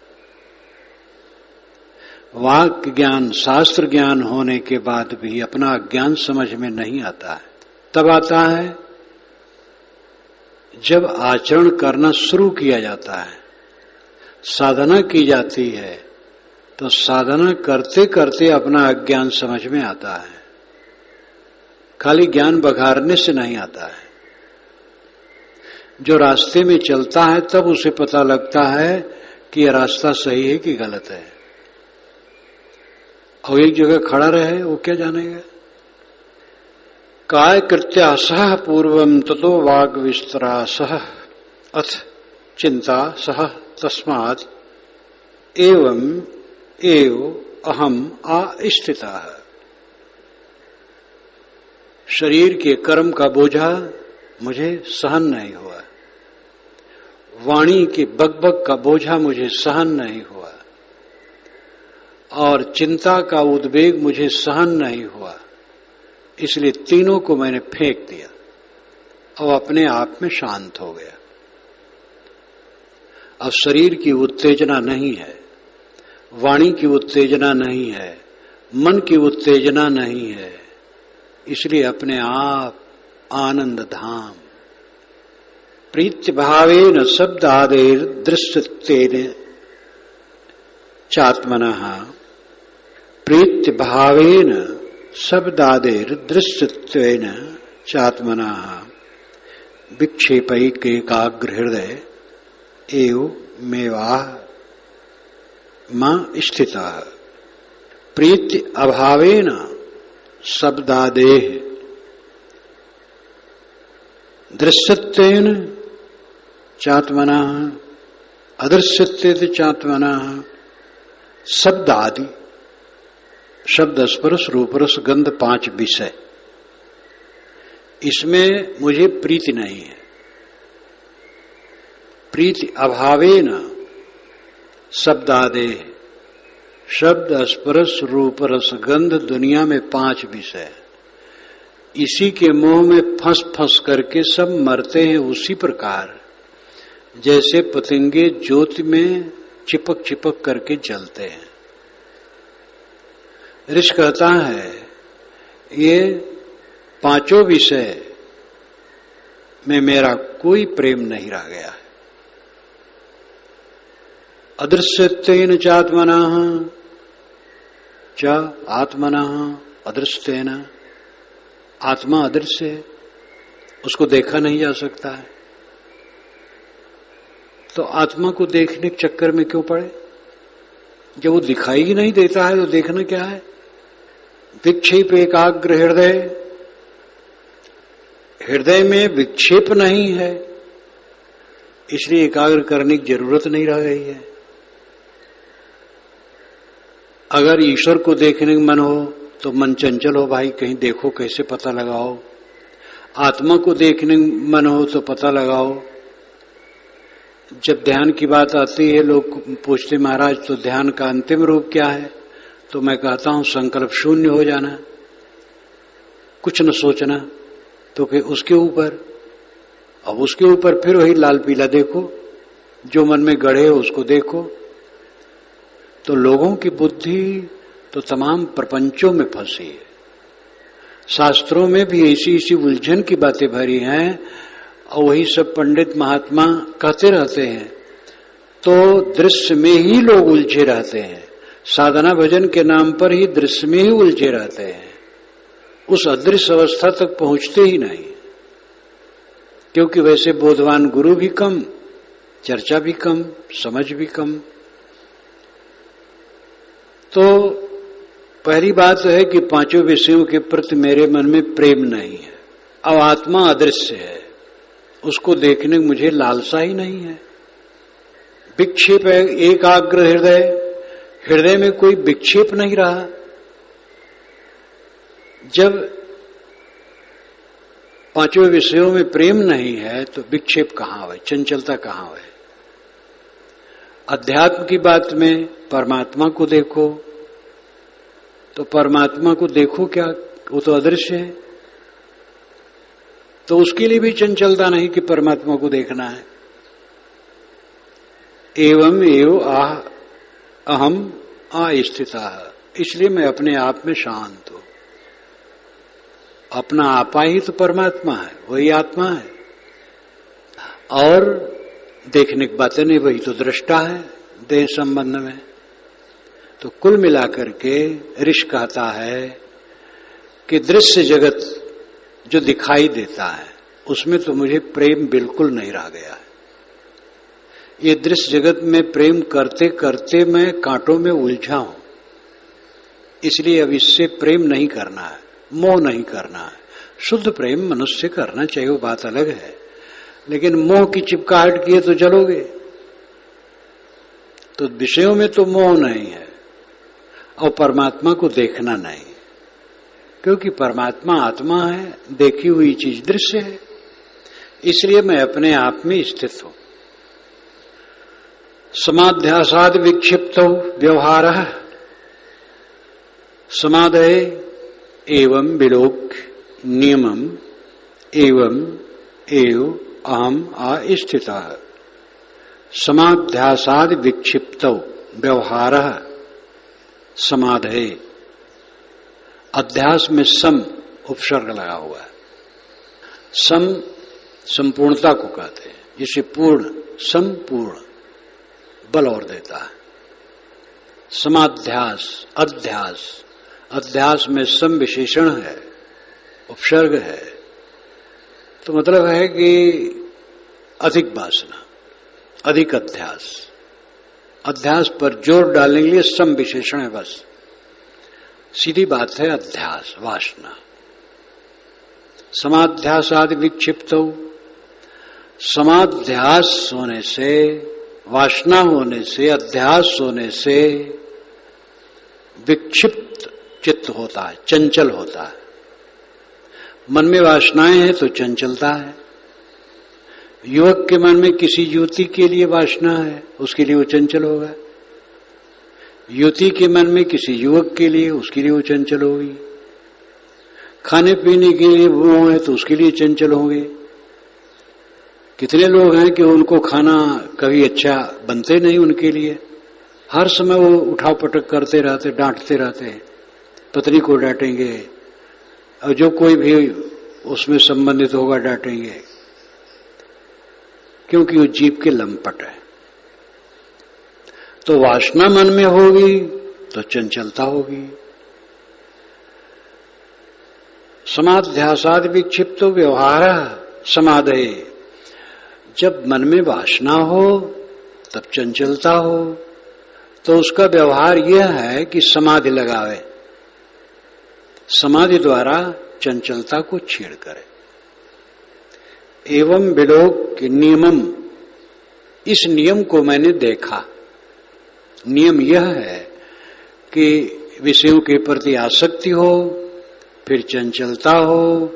Speaker 1: वाक्य ज्ञान, शास्त्र ज्ञान होने के बाद भी अपना अज्ञान समझ में नहीं आता है। तब आता है जब आचरण करना शुरू किया जाता है, साधना की जाती है, तो साधना करते करते अपना अज्ञान समझ में आता है। खाली ज्ञान बघारने से नहीं आता है। जो रास्ते में चलता है तब उसे पता लगता है कि यह रास्ता सही है कि गलत है। और एक जगह खड़ा रहे वो क्या जानेगा? काय कृत्या सह पूर्वम ततो वाग विस्तरा सह अथ चिंता सह तस्मात् एवं एव अहम अस्थिता। शरीर के कर्म का बोझा मुझे सहन नहीं हुआ, वाणी के बकबक का बोझा मुझे सहन नहीं हुआ, और चिंता का उद्वेग मुझे सहन नहीं हुआ। इसलिए तीनों को मैंने फेंक दिया और अपने आप में शांत हो गया। अब शरीर की उत्तेजना नहीं है, वाणी की उत्तेजना नहीं है, मन की उत्तेजना नहीं है। इसलिए अपने आप आनंद धाम। प्रीत्य भावेन शब्दादेर दृश्यत्वेन चात्मनः, प्रीत्य भावेन शब्दादेर दृश्यत्वेन चात्मनः विक्षेपैकेकाग्र हृदय एव मेवाह मां स्थितः। प्रीत्य अभावेन शब्दादेह दृश्यत्वेन चात्मनः अदृश्यत्वेन चात्मनः। शब्द आदि, शब्द स्पर्श रूप रस गंध 5 विषय, इसमें मुझे प्रीति नहीं है। प्रीति अभावेन शब्दादेह, शब्द स्पर्श रूप रस गंध, दुनिया में 5 विषय। इसी के मोह में फंस फंस करके सब मरते हैं। उसी प्रकार जैसे पतंगे ज्योति में चिपक चिपक करके जलते हैं। ऋषि कहता है ये पांचों विषय में मेरा कोई प्रेम नहीं रह गया है। अदृश्यत्वेन चात्मनः च आत्मनः अदृश्यतेन, आत्मा अदृश्य है, उसको देखा नहीं जा सकता है। तो आत्मा को देखने के चक्कर में क्यों पड़े? जब वो दिखाई ही नहीं देता है तो देखना क्या है? विक्षेप एकाग्र हृदय, हृदय में विक्षेप नहीं है, इसलिए एकाग्र करने की जरूरत नहीं रह गई है। अगर ईश्वर को देखने का मन हो तो मन चंचल हो, भाई कहीं देखो कैसे पता लगाओ। आत्मा को देखने का मन हो तो पता लगाओ। जब ध्यान की बात आती है लोग पूछते महाराज तो ध्यान का अंतिम रूप क्या है? तो मैं कहता हूं संकल्प शून्य हो जाना, कुछ न सोचना। तो कि उसके ऊपर, अब उसके ऊपर फिर वही लाल पीला देखो, जो मन में गढ़े हो उसको देखो। तो लोगों की बुद्धि तो तमाम प्रपंचों में फंसी है। शास्त्रों में भी ऐसी ऐसी उलझन की बातें भरी हैं और वही सब पंडित महात्मा कहते रहते हैं। तो दृश्य में ही लोग उलझे रहते हैं, साधना भजन के नाम पर ही दृश्य में ही उलझे रहते हैं, उस अदृश्य अवस्था तक पहुंचते ही नहीं। क्योंकि वैसे बोधवान गुरु भी कम, चर्चा भी कम, समझ भी कम। तो पहली बात तो है कि पांचों विषयों के प्रति मेरे मन में प्रेम नहीं है। अब आत्मा अदृश्य है, उसको देखने में मुझे लालसा ही नहीं है। विक्षेप है एकाग्र हृदय, हृदय में कोई विक्षेप नहीं रहा। जब पांचों विषयों में प्रेम नहीं है तो विक्षेप कहां है, चंचलता कहां है? अध्यात्म की बात में परमात्मा को देखो, तो परमात्मा को देखो क्या, वो तो अदृश्य है। तो उसके लिए भी चंचलता नहीं कि परमात्मा को देखना है। एवं एव अहम अस्थितः, इसलिए मैं अपने आप में शांत हूं। अपना आपा ही तो परमात्मा है, वही आत्मा है। और देखने की बातें नहीं, वही तो दृष्टा है देह संबंध में। तो कुल मिलाकर के ऋषि कहता है कि दृश्य जगत जो दिखाई देता है उसमें तो मुझे प्रेम बिल्कुल नहीं रह गया है। ये दृश्य जगत में प्रेम करते करते मैं कांटों में उलझा हूं, इसलिए अब इससे प्रेम नहीं करना है, मोह नहीं करना है। शुद्ध प्रेम मनुष्य करना चाहिए, वो बात अलग है। लेकिन मोह की चिपकाहट किए तो जलोगे। तो विषयों में तो मोह नहीं है और परमात्मा को देखना नहीं, क्योंकि परमात्मा आत्मा है, देखी हुई चीज दृश्य है। इसलिए मैं अपने आप में स्थित हूं। समाध्यासाद विक्षिप्त व्यवहार समाधये एवं विलोक नियमम एवं एव अहम अस्थितः। समाध्यासाद विक्षिप्त व्यवहार समाधये, अध्यास में सम उपसर्ग लगा हुआ है। सम संपूर्णता को कहते हैं, जिसे पूर्ण संपूर्ण बल और देता है। समाध्यास अध्यास, अध्यास में सम विशेषण है, उपसर्ग है। तो मतलब है कि अधिक वासना, अधिक अध्यास। अध्यास पर जोर डालने के लिए सम विशेषण है बस। सीधी बात है अध्यास, वासना। समाध्यास आदि विक्षिप्त, समाध्यास होने से, वासना होने से, अध्यास होने से विक्षिप्त चित्त होता है, चंचल होता है। मन में वासनाएं हैं तो चंचलता है। युवक के मन में किसी युवती के लिए वासना है, उसके लिए वो चंचल होगा। युवती के मन में किसी युवक के लिए, उसके लिए वो चंचल होगी। खाने पीने के लिए वो है तो उसके लिए चंचल होंगे। कितने लोग हैं कि उनको खाना कभी अच्छा बनते नहीं उनके लिए, हर समय वो उठाव पटक करते रहते, डांटते रहते हैं, पत्नी को डांटेंगे और जो कोई भी उसमें संबंधित होगा डांटेंगे, क्योंकि वो जीव के लंपट है। तो वासना मन में होगी तो चंचलता होगी। समाध्यासाद विक्षिप्तो व्यवहार समाधये, जब मन में वासना हो तब चंचलता हो, तो उसका व्यवहार यह है कि समाधि लगावे, समाधि द्वारा चंचलता को छेड़ करे। एवं विलोक नियमम, इस नियम को मैंने देखा। नियम यह है कि विषयों के प्रति आसक्ति हो, फिर चंचलता हो,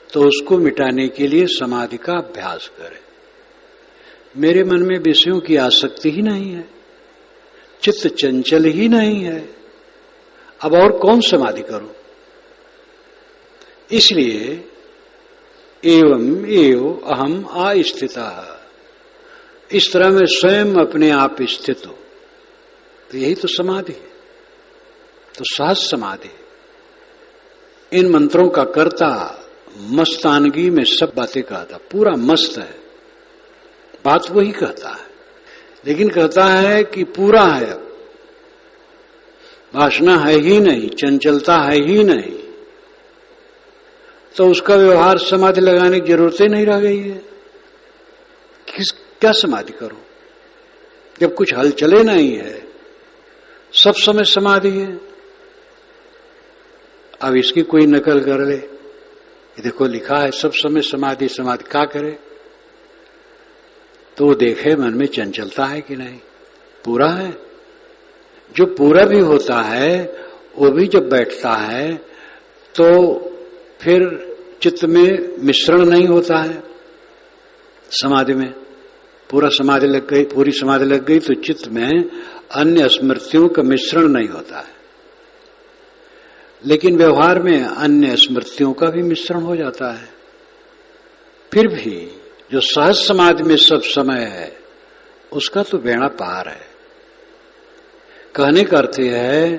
Speaker 1: तो उसको मिटाने के लिए समाधि का अभ्यास करें। मेरे मन में विषयों की आसक्ति ही नहीं है, चित्त चंचल ही नहीं है, अब और कौन समाधि करूं? इसलिए एवं एव अहम अस्थिता, इस तरह में स्वयं अपने आप स्थित हो, तो यही तो समाधि है, तो सहज समाधि। इन मंत्रों का कर्ता मस्तानगी में सब बातें कहता, पूरा मस्त है, बात वही कहता है, लेकिन कहता है कि पूरा है, अब वासना है ही नहीं, चंचलता है ही नहीं, तो उसका व्यवहार समाधि लगाने की जरूरत ही नहीं रह गई है। क्या समाधि करो जब कुछ हलचले नहीं है, सब समय समाधि है। अब इसकी कोई नकल कर ले, देखो लिखा है सब समय समाधि, समाधि क्या करे? तो वो देखे मन में चंचलता है कि नहीं, पूरा है। जो पूरा भी होता है वो भी जब बैठता है तो फिर चित्त में मिश्रण नहीं होता है। समाधि में पूरा समाधि लग गई, पूरी समाधि लग गई तो चित्त में अन्य स्मृतियों का मिश्रण नहीं होता है, लेकिन व्यवहार में अन्य स्मृतियों का भी मिश्रण हो जाता है। फिर भी जो सहज समाधि में सब समय है उसका तो बेड़ा पार है। कहने का अर्थ यह है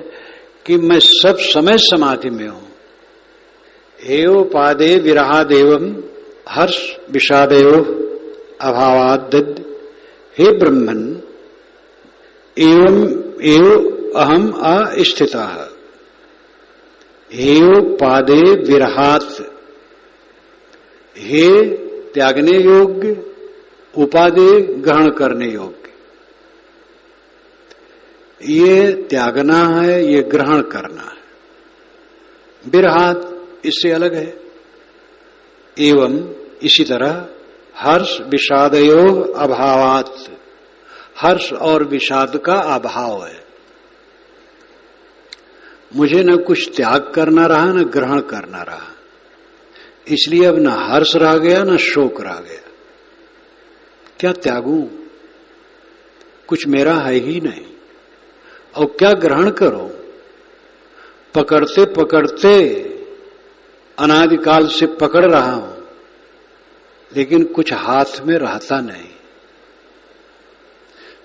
Speaker 1: कि मैं सब समय समाधि में हूं। एव पादे विरहादेवम हर्ष विषादयो अभावाद, हे ब्रह्मन एवं एव अहम अस्थिता, एव पादे विरहात, हे त्यागने योग्य, उपादे ग्रहण करने योग्य। ये त्यागना है, ये ग्रहण करना है। विरहात इससे अलग है। एवं इसी तरह हर्ष विषादयो अभावात, हर्ष और विषाद का अभाव है। मुझे न कुछ त्याग करना रहा न ग्रहण करना रहा, इसलिए अब न हर्ष रह गया न शोक रह गया। क्या त्यागूं? कुछ मेरा है ही नहीं, और क्या ग्रहण करो? पकड़ते पकड़ते अनादिकाल से पकड़ रहा हूं, लेकिन कुछ हाथ में रहता नहीं।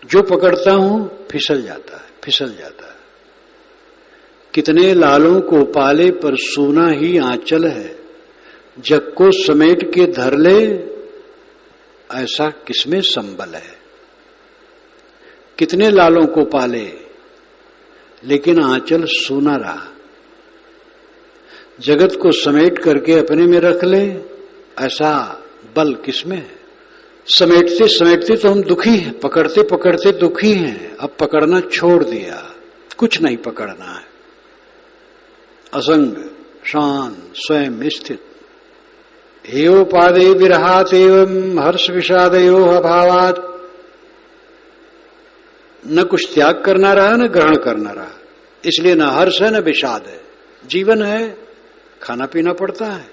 Speaker 1: जो पकड़ता हूं फिसल जाता है, फिसल जाता है। कितने लालों को पाले पर सूना ही आंचल है, जग को समेट के धर ले, ऐसा किसमें संबल है। कितने लालों को पाले लेकिन आंचल सूना रहा। जगत को समेट करके अपने में रख ले, ऐसा बल किसमें है। समेटते समेटते तो हम दुखी हैं, पकड़ते पकड़ते दुखी हैं। अब पकड़ना छोड़ दिया, कुछ नहीं पकड़ना है। असंग शांत स्वयं स्थित। एव पादे विरहात एवं हर्ष विषादयो अभावात, न कुछ त्याग करना रहा न ग्रहण करना रहा, इसलिए न हर्ष है न विषाद है। जीवन है, खाना पीना पड़ता है,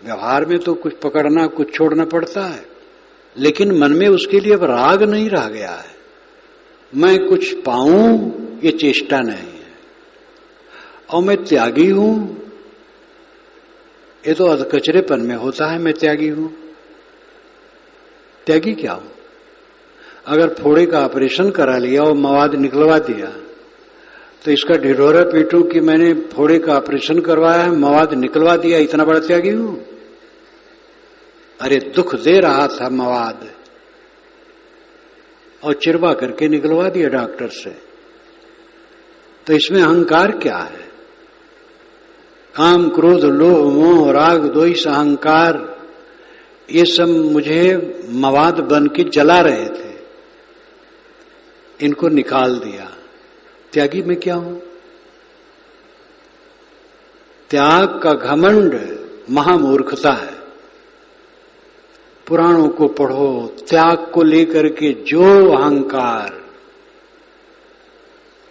Speaker 1: व्यवहार में तो कुछ पकड़ना कुछ छोड़ना पड़ता है, लेकिन मन में उसके लिए अब राग नहीं रह गया है। मैं कुछ पाऊं ये चेष्टा नहीं है, और मैं त्यागी हूं ये तो अधकचरेपन में होता है मैं त्यागी हूं। त्यागी क्या हूं? अगर फोड़े का ऑपरेशन करा लिया और मवाद निकलवा दिया तो इसका ढिढोरा पीटूं कि मैंने फोड़े का ऑपरेशन करवाया है, मवाद निकलवा दिया, इतना बड़ा त्यागी हूं? अरे दुख दे रहा था मवाद और चिरवा करके निकलवा दिया डॉक्टर से। तो इसमें अहंकार क्या है? काम क्रोध लोभ मोह राग द्वेष अहंकार, ये सब मुझे मवाद बन के जला रहे थे, इनको निकाल दिया। त्यागी में क्या हूं? त्याग का घमंड महामूर्खता है। पुराणों को पढ़ो, त्याग को लेकर के जो अहंकार,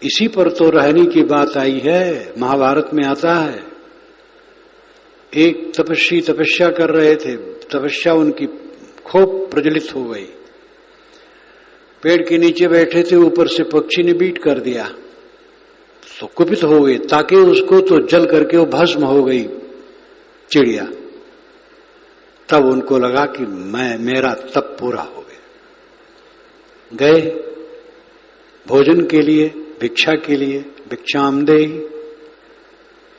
Speaker 1: इसी पर तो रहने की बात आई है। महाभारत में आता है, एक तपस्वी तपस्या कर रहे थे, तपस्या उनकी खूब प्रज्वलित हो गई। पेड़ के नीचे बैठे थे, ऊपर से पक्षी ने बीट कर दिया तो कुपित हो गए, ताकि उसको तो जल करके वो भस्म हो गई चिड़िया। तब उनको लगा कि मेरा तप पूरा हो गया। गए भोजन के लिए, भिक्षा के लिए, भिक्षामदेहि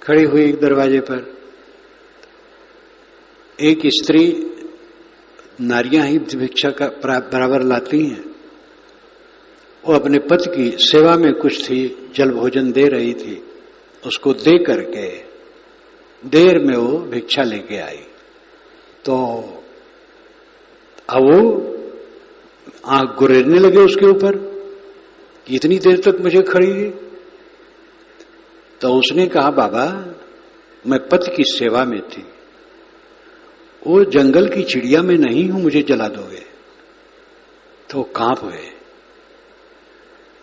Speaker 1: खड़ी हुई एक दरवाजे पर। एक स्त्री, नारियां ही भिक्षा का बराबर लाती हैं, वो अपने पति की सेवा में कुछ थी, जल भोजन दे रही थी, उसको दे करके देर में वो भिक्षा लेके आई। तो अब वो आंख गुरेरने लगे उसके ऊपर, इतनी देर तक मुझे खड़ी है। तो उसने कहा, बाबा मैं पति की सेवा में थी, वो जंगल की चिड़िया में नहीं हूं, मुझे जला दोगे। तो कांप हुए।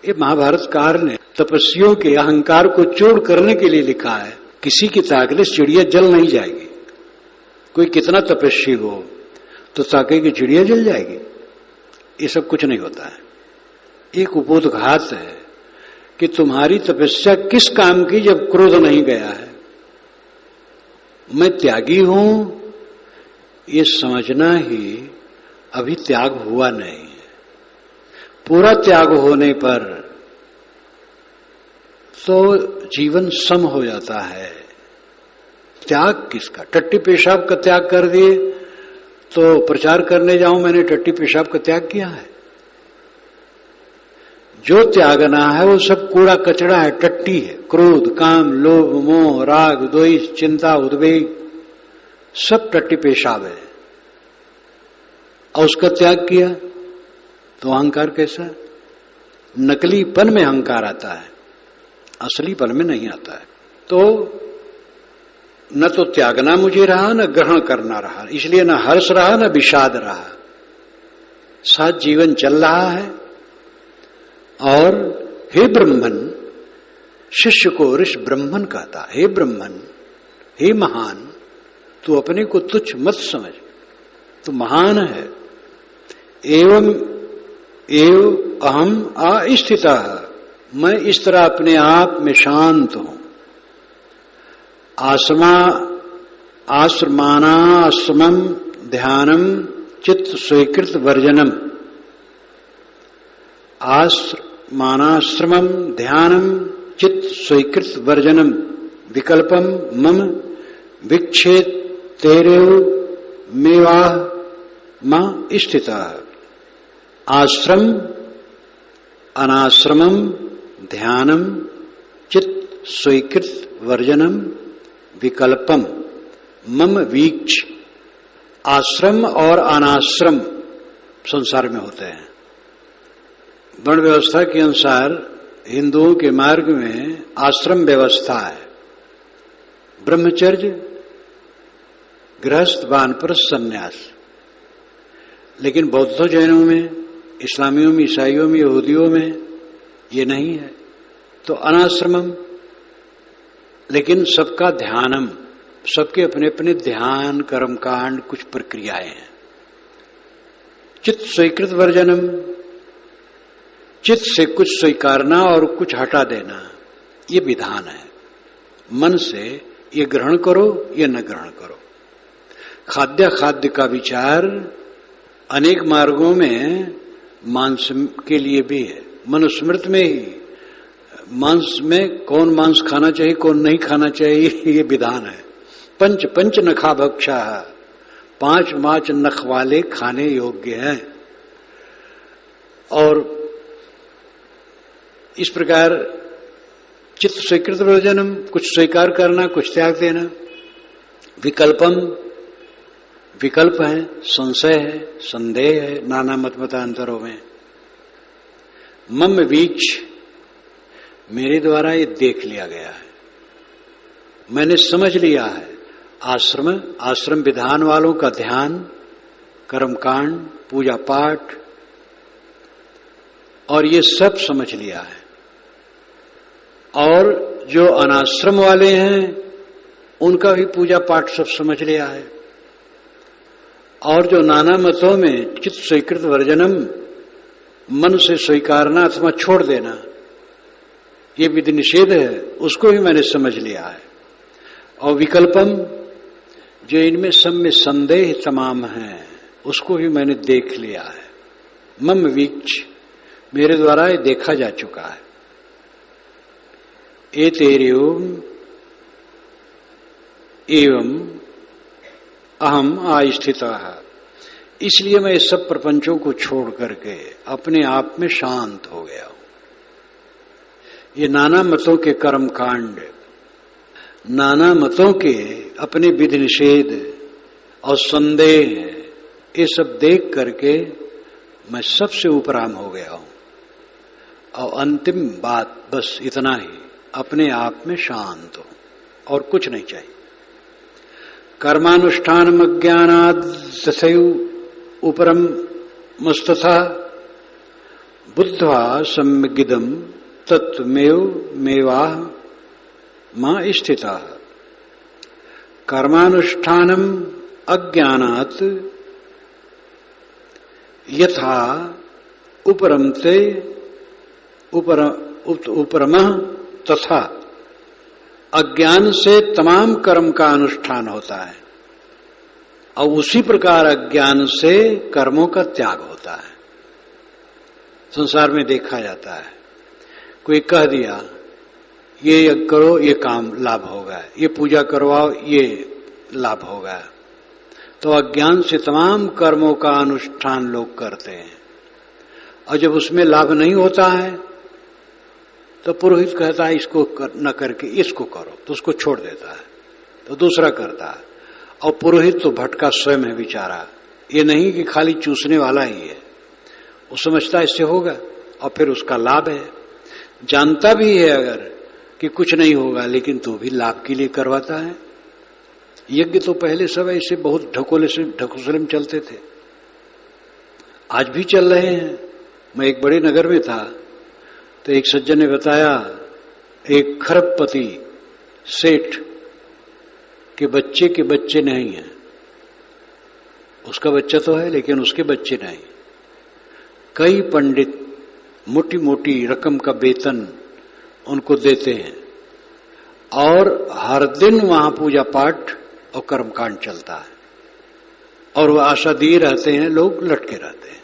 Speaker 1: ये महाभारतकार ने तपस्वियों के अहंकार को चूर करने के लिए लिखा है। किसी की ताकत से चिड़िया जल नहीं जाएगी। कोई कितना तपस्वी हो तो ताके की चिड़िया जल जाएगी, ये सब कुछ नहीं होता है। एक उपोद्घात है कि तुम्हारी तपस्या किस काम की जब क्रोध नहीं गया है। मैं त्यागी हूं ये समझना ही अभी त्याग हुआ नहीं है। पूरा त्याग होने पर तो जीवन सम हो जाता है। त्याग किसका? टट्टी पेशाब का त्याग कर दिए तो प्रचार करने जाऊं मैंने टट्टी पेशाब का त्याग किया है। जो त्यागना है वो सब कूड़ा कचड़ा है, टट्टी है। क्रोध काम लोभ मोह राग द्वेष चिंता उद्वेग सब टट्टी पेशाब है, और उसका त्याग किया तो अहंकार कैसा? नकलीपन में अहंकार आता है, असलीपन में नहीं आता है। तो न तो त्यागना मुझे रहा, न ग्रहण करना रहा, इसलिए न हर्ष रहा न विषाद रहा। साथ जीवन चल रहा है। और हे ब्रह्मन, शिष्य को ऋषि ब्रह्मन कहता, हे ब्रह्मन, हे महान, तू अपने को तुच्छ मत समझ, तू महान है। एवं एव अहम अस्थिता, मैं इस तरह अपने आप में शांत हूं। आश्रमानाश्रमम ध्यानम चित्त स्वीकृत वर्जनम। आश्रमानाश्रमम ध्यानम चित्त स्वीकृत वर्जनम विकल्पम मम विक्षेत तेरे मेवा मां स्थिता। आश्रम अनाश्रमम ध्यानम चित्त स्वीकृत वर्जनम विकल्पम मम वीक्ष। आश्रम और अनाश्रम संसार में होते हैं। वर्ण व्यवस्था के अनुसार हिंदुओं के मार्ग में आश्रम व्यवस्था है, ब्रह्मचर्य गृहस्थ वानप्रस्थ संन्यास। लेकिन बौद्धों जैनों में, इस्लामियों में, ईसाइयों में, यहूदियों में ये नहीं है। तो अनाश्रमम, लेकिन सबका ध्यानम, सबके अपने अपने ध्यान कर्मकांड कुछ प्रक्रियाएं हैं। चित्त स्वीकृत वर्जनम, चित्त से कुछ स्वीकारना और कुछ हटा देना, ये विधान है। मन से ये ग्रहण करो, ये न ग्रहण करो। खाद्य का विचार अनेक मार्गों में मांस के लिए भी है। मनुस्मृति में ही मांस में कौन मांस खाना चाहिए कौन नहीं खाना चाहिए ये विधान है। पंच नखा भक्षा, 5 नख वाले खाने योग्य हैं। और इस प्रकार चित्त स्वीकृत वर्जनम, कुछ स्वीकार करना कुछ त्याग देना। विकल्पम, विकल्प है, संशय है, संदेह है नाना मतमतांतरों में। मम वीक्ष, मेरे द्वारा ये देख लिया गया है, मैंने समझ लिया है। आश्रम विधान वालों का ध्यान, कर्मकांड, पूजा पाठ और ये सब समझ लिया है। और जो अनाश्रम वाले हैं उनका भी पूजा पाठ सब समझ लिया है। और जो नाना मतों में चित्त स्वीकृत वर्जनम, मन से स्वीकारना अथवा छोड़ देना, ये विधि निषेध है, उसको भी मैंने समझ लिया है। और विकल्पम, जो इनमें सब में संदेह तमाम है, उसको भी मैंने देख लिया है। मम वीक्ष, मेरे द्वारा ये देखा जा चुका है। एवं अहम आस्थितः, इसलिए मैं इस सब प्रपंचों को छोड़ करके अपने आप में शांत हो गया हूं। ये नाना मतों के कर्म कांड, नाना मतों के अपने विधि निषेध और संदेह, ये सब देख करके मैं सबसे उपराम हो गया हूं। और अंतिम बात बस इतना ही, अपने आप में शांत हो और कुछ नहीं चाहिए। कर्मानुष्ठान अज्ञानाद तथैव उपरम मस्तथा बुद्ध्वा सम्यगिदम तत्मेव मेवाह मां स्थिता। कर्मानुष्ठानम अज्ञानात यथा उपरमते उपरमः तथा, अज्ञान से तमाम कर्म का अनुष्ठान होता है और उसी प्रकार अज्ञान से कर्मों का त्याग होता है। संसार में देखा जाता है, कोई कह दिया ये यज्ञ करो ये काम लाभ होगा, ये पूजा करवाओ ये लाभ होगा, तो अज्ञान से तमाम कर्मों का अनुष्ठान लोग करते हैं। और जब उसमें लाभ नहीं होता है तो पुरोहित कहता है इसको न करके इसको करो, तो उसको छोड़ देता है, तो दूसरा करता है। और पुरोहित तो भटका स्वयं है बेचारा, ये नहीं कि खाली चूसने वाला ही है, वो समझता है इससे होगा और फिर उसका लाभ है। जानता भी है अगर कि कुछ नहीं होगा, लेकिन तो भी लाभ के लिए करवाता है। यज्ञ तो पहले सब ऐसे बहुत ढकोसले में चलते थे, आज भी चल रहे हैं। मैं एक बड़े नगर में था तो एक सज्जन ने बताया, एक खरबपति सेठ के बच्चे नहीं हैं। उसका बच्चा तो है लेकिन उसके बच्चे नहीं। कई पंडित मोटी मोटी रकम का वेतन उनको देते हैं और हर दिन वहां पूजा पाठ और कर्मकांड चलता है और वह आशा दिए रहते हैं, लोग लटके रहते हैं।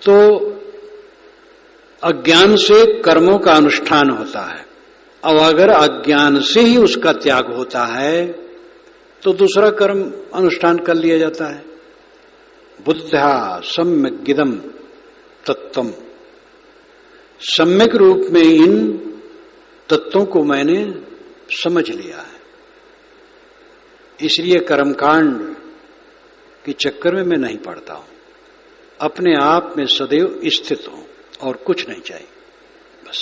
Speaker 1: तो अज्ञान से कर्मों का अनुष्ठान होता है और अगर अज्ञान से ही उसका त्याग होता है तो दूसरा कर्म अनुष्ठान कर लिया जाता है। बुद्ध्या सम्यगिदम तत्वम, सम्यक रूप में इन तत्वों को मैंने समझ लिया है, इसलिए कर्मकांड के चक्कर में मैं नहीं पड़ता हूं, अपने आप में सदैव स्थित हूं और कुछ नहीं चाहिए बस।